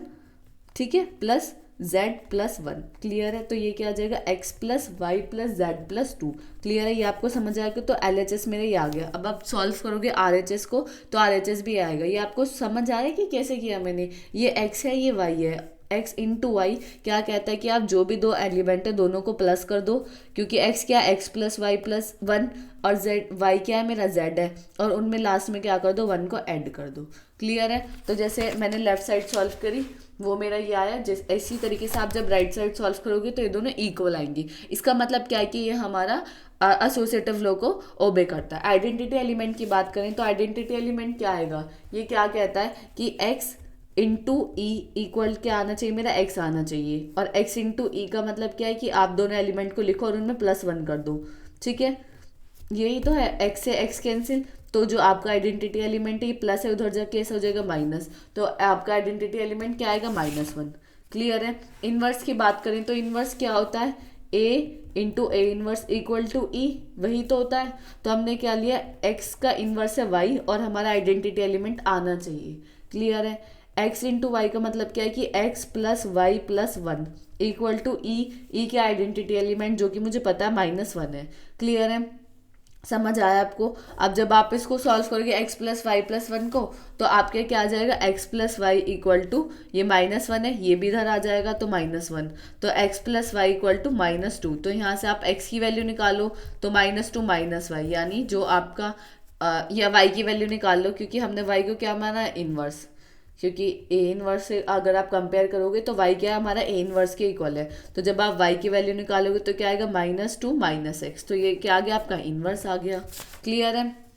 ठीक है, प्लस z + 1। क्लियर है। तो ये क्या आ जाएगा, x + y + z + 2। क्लियर है। ये आपको समझ आएगा। तो LHS मेरे ये आ गया। अब आप सॉल्व करोगे RHS को तो RHS भी आएगा। ये आपको समझ आया कि कैसे किया मैंने। ये x है, ये y है। x × y क्या कहता है कि आप जो भी दो एलिमेंट है दोनों को प्लस कर दो, क्योंकि x क्या है, x + y + 1, और y क्या है, मेरा z है, और उनमें लास्ट में क्या कर दो, 1 को ऐड कर दो। क्लियर है। तो जैसे मैंने लेफ्ट साइड सॉल्व करी वो मेरा ये आया। जैसे इसी तरीके से आप जब राइट साइड सॉल्व करोगे तो ये दोनों इक्वल आएंगी। इसका मतलब क्या है कि ये हमारा एसोसिएटिव लॉ को ओबे करता है। आइडेंटिटी एलिमेंट की बात करें तो आइडेंटिटी एलिमेंट क्या आएगा, ये क्या कहता है कि x × e क्या आना चाहिए, मेरा x आना चाहिए। और x × e का मतलब क्या है कि आप दोनों एलिमेंट को लिखो और उनमें +1 कर दो। ठीक है, यही तो है। x से x कैंसिल, तो जो आपका आइडेंटिटी एलिमेंट है ये प्लस है, उधर जाके कैसे हो जाएगा माइनस, तो आपका आइडेंटिटी एलिमेंट क्या आएगा, -1। क्लियर है। इनवर्स की बात करें तो इनवर्स क्या होता है, a × a इनवर्स = e, वही तो होता है। तो हमने क्या लिया, x का इनवर्स है y और हमारा आइडेंटिटी एलिमेंट आना चाहिए। क्लियर है। x × y का मतलब क्या है कि x + y + 1 = e के आइडेंटिटी एलिमेंट जो कि मुझे पता है -1 है। क्लियर है। समझ आया आपको। अब जब आप इसको सॉल्व करोगे x + y + 1 को, तो आपके क्या आ जाएगा, x + y = ये -1 है, ये भी इधर आ जाएगा तो -1, तो x + y = -2। तो यहाँ से आप x की वैल्यू निकालो तो -2 - y, यानी जो आपका या y की वैल्यू निकाल लो, क्योंकि हमने y को क्या माना है, इनवर्स, क्योंकि a इनवर्स से अगर आप कंपेयर करोगे तो y क्या है, हमारा a इनवर्स के इक्वल है। तो जब आप y की वैल्यू निकालोगे तो क्या आएगा, -2 - x, तो ये क्या आ गया, आपका इनवर्स आ गया। क्लियर है।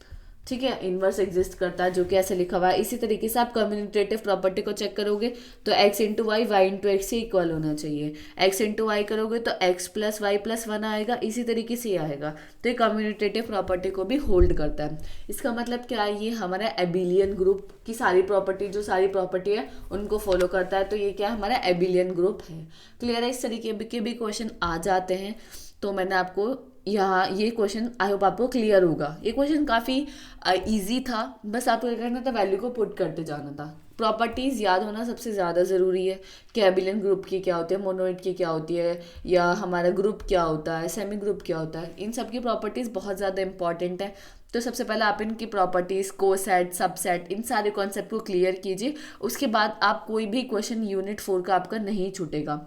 ठीक है, इनवर्स एग्जिस्ट करता है जो कि ऐसे लिखा हुआ है। इसी तरीके से आप कम्युनिटेटिव प्रॉपर्टी को चेक करोगे तो x × y y × x से इक्वल होना चाहिए। x × y करोगे तो x + y + 1 आएगा, इसी तरीके से आएगा। तो ये कम्युनिटेटिव प्रॉपर्टी को भी होल्ड करता है। इसका मतलब क्या है, ये हमारा एबिलियन ग्रुप की सारी प्रॉपर्टी, जो सारी प्रॉपर्टी है उनको फॉलो करता है। तो ये क्या हमारा एबिलियन ग्रुप है। क्लियर है। इस तरीके के भी क्वेश्चन आ जाते हैं। तो मैंने आपको यहाँ ये क्वेश्चन आई होप आपको क्लियर होगा। ये क्वेश्चन काफ़ी इजी था, बस आपको क्या करना था, वैल्यू को पुट करते जाना था। प्रॉपर्टीज़ याद होना सबसे ज़्यादा ज़रूरी है कि एबिलियन ग्रुप की क्या होती है, मोनोइड की क्या होती है, या हमारा ग्रुप क्या होता है, सेमी ग्रुप क्या होता है। इन सब की प्रॉपर्टीज़ बहुत ज़्यादा इंपॉर्टेंट है। तो सबसे पहले आप इनकी प्रॉपर्टीज़, कोसेट, सबसेट, इन सारे कॉन्सेप्ट को क्लियर कीजिए। उसके बाद आप कोई भी क्वेश्चन यूनिट 4 का आपका नहीं छूटेगा।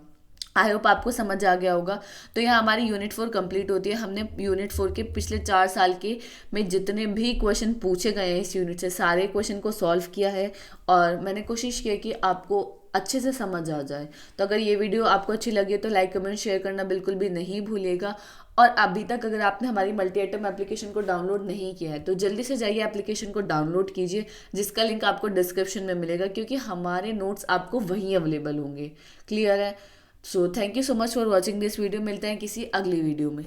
आई होप आपको समझ आ गया होगा। तो यहाँ हमारी यूनिट 4 कंप्लीट होती है। हमने यूनिट 4 के पिछले 4 साल के में जितने भी क्वेश्चन पूछे गए हैं इस यूनिट से, सारे क्वेश्चन को सॉल्व किया है और मैंने कोशिश की है कि आपको अच्छे से समझ आ जाए। तो अगर ये वीडियो आपको अच्छी लगी तो लाइक कमेंट शेयर करना बिल्कुल भी नहीं भूलिएगा। और अभी तक अगर आपने हमारी मल्टी आइटम एप्लीकेशन को डाउनलोड नहीं किया है तो जल्दी से जाइए एप्लीकेशन को डाउनलोड कीजिए, जिसका लिंक आपको डिस्क्रिप्शन में मिलेगा, क्योंकि हमारे नोट्स आपको वहीं अवेलेबल होंगे। क्लियर है? So thank you so much for watching this video. मिलते हैं किसी अगली वीडियो में।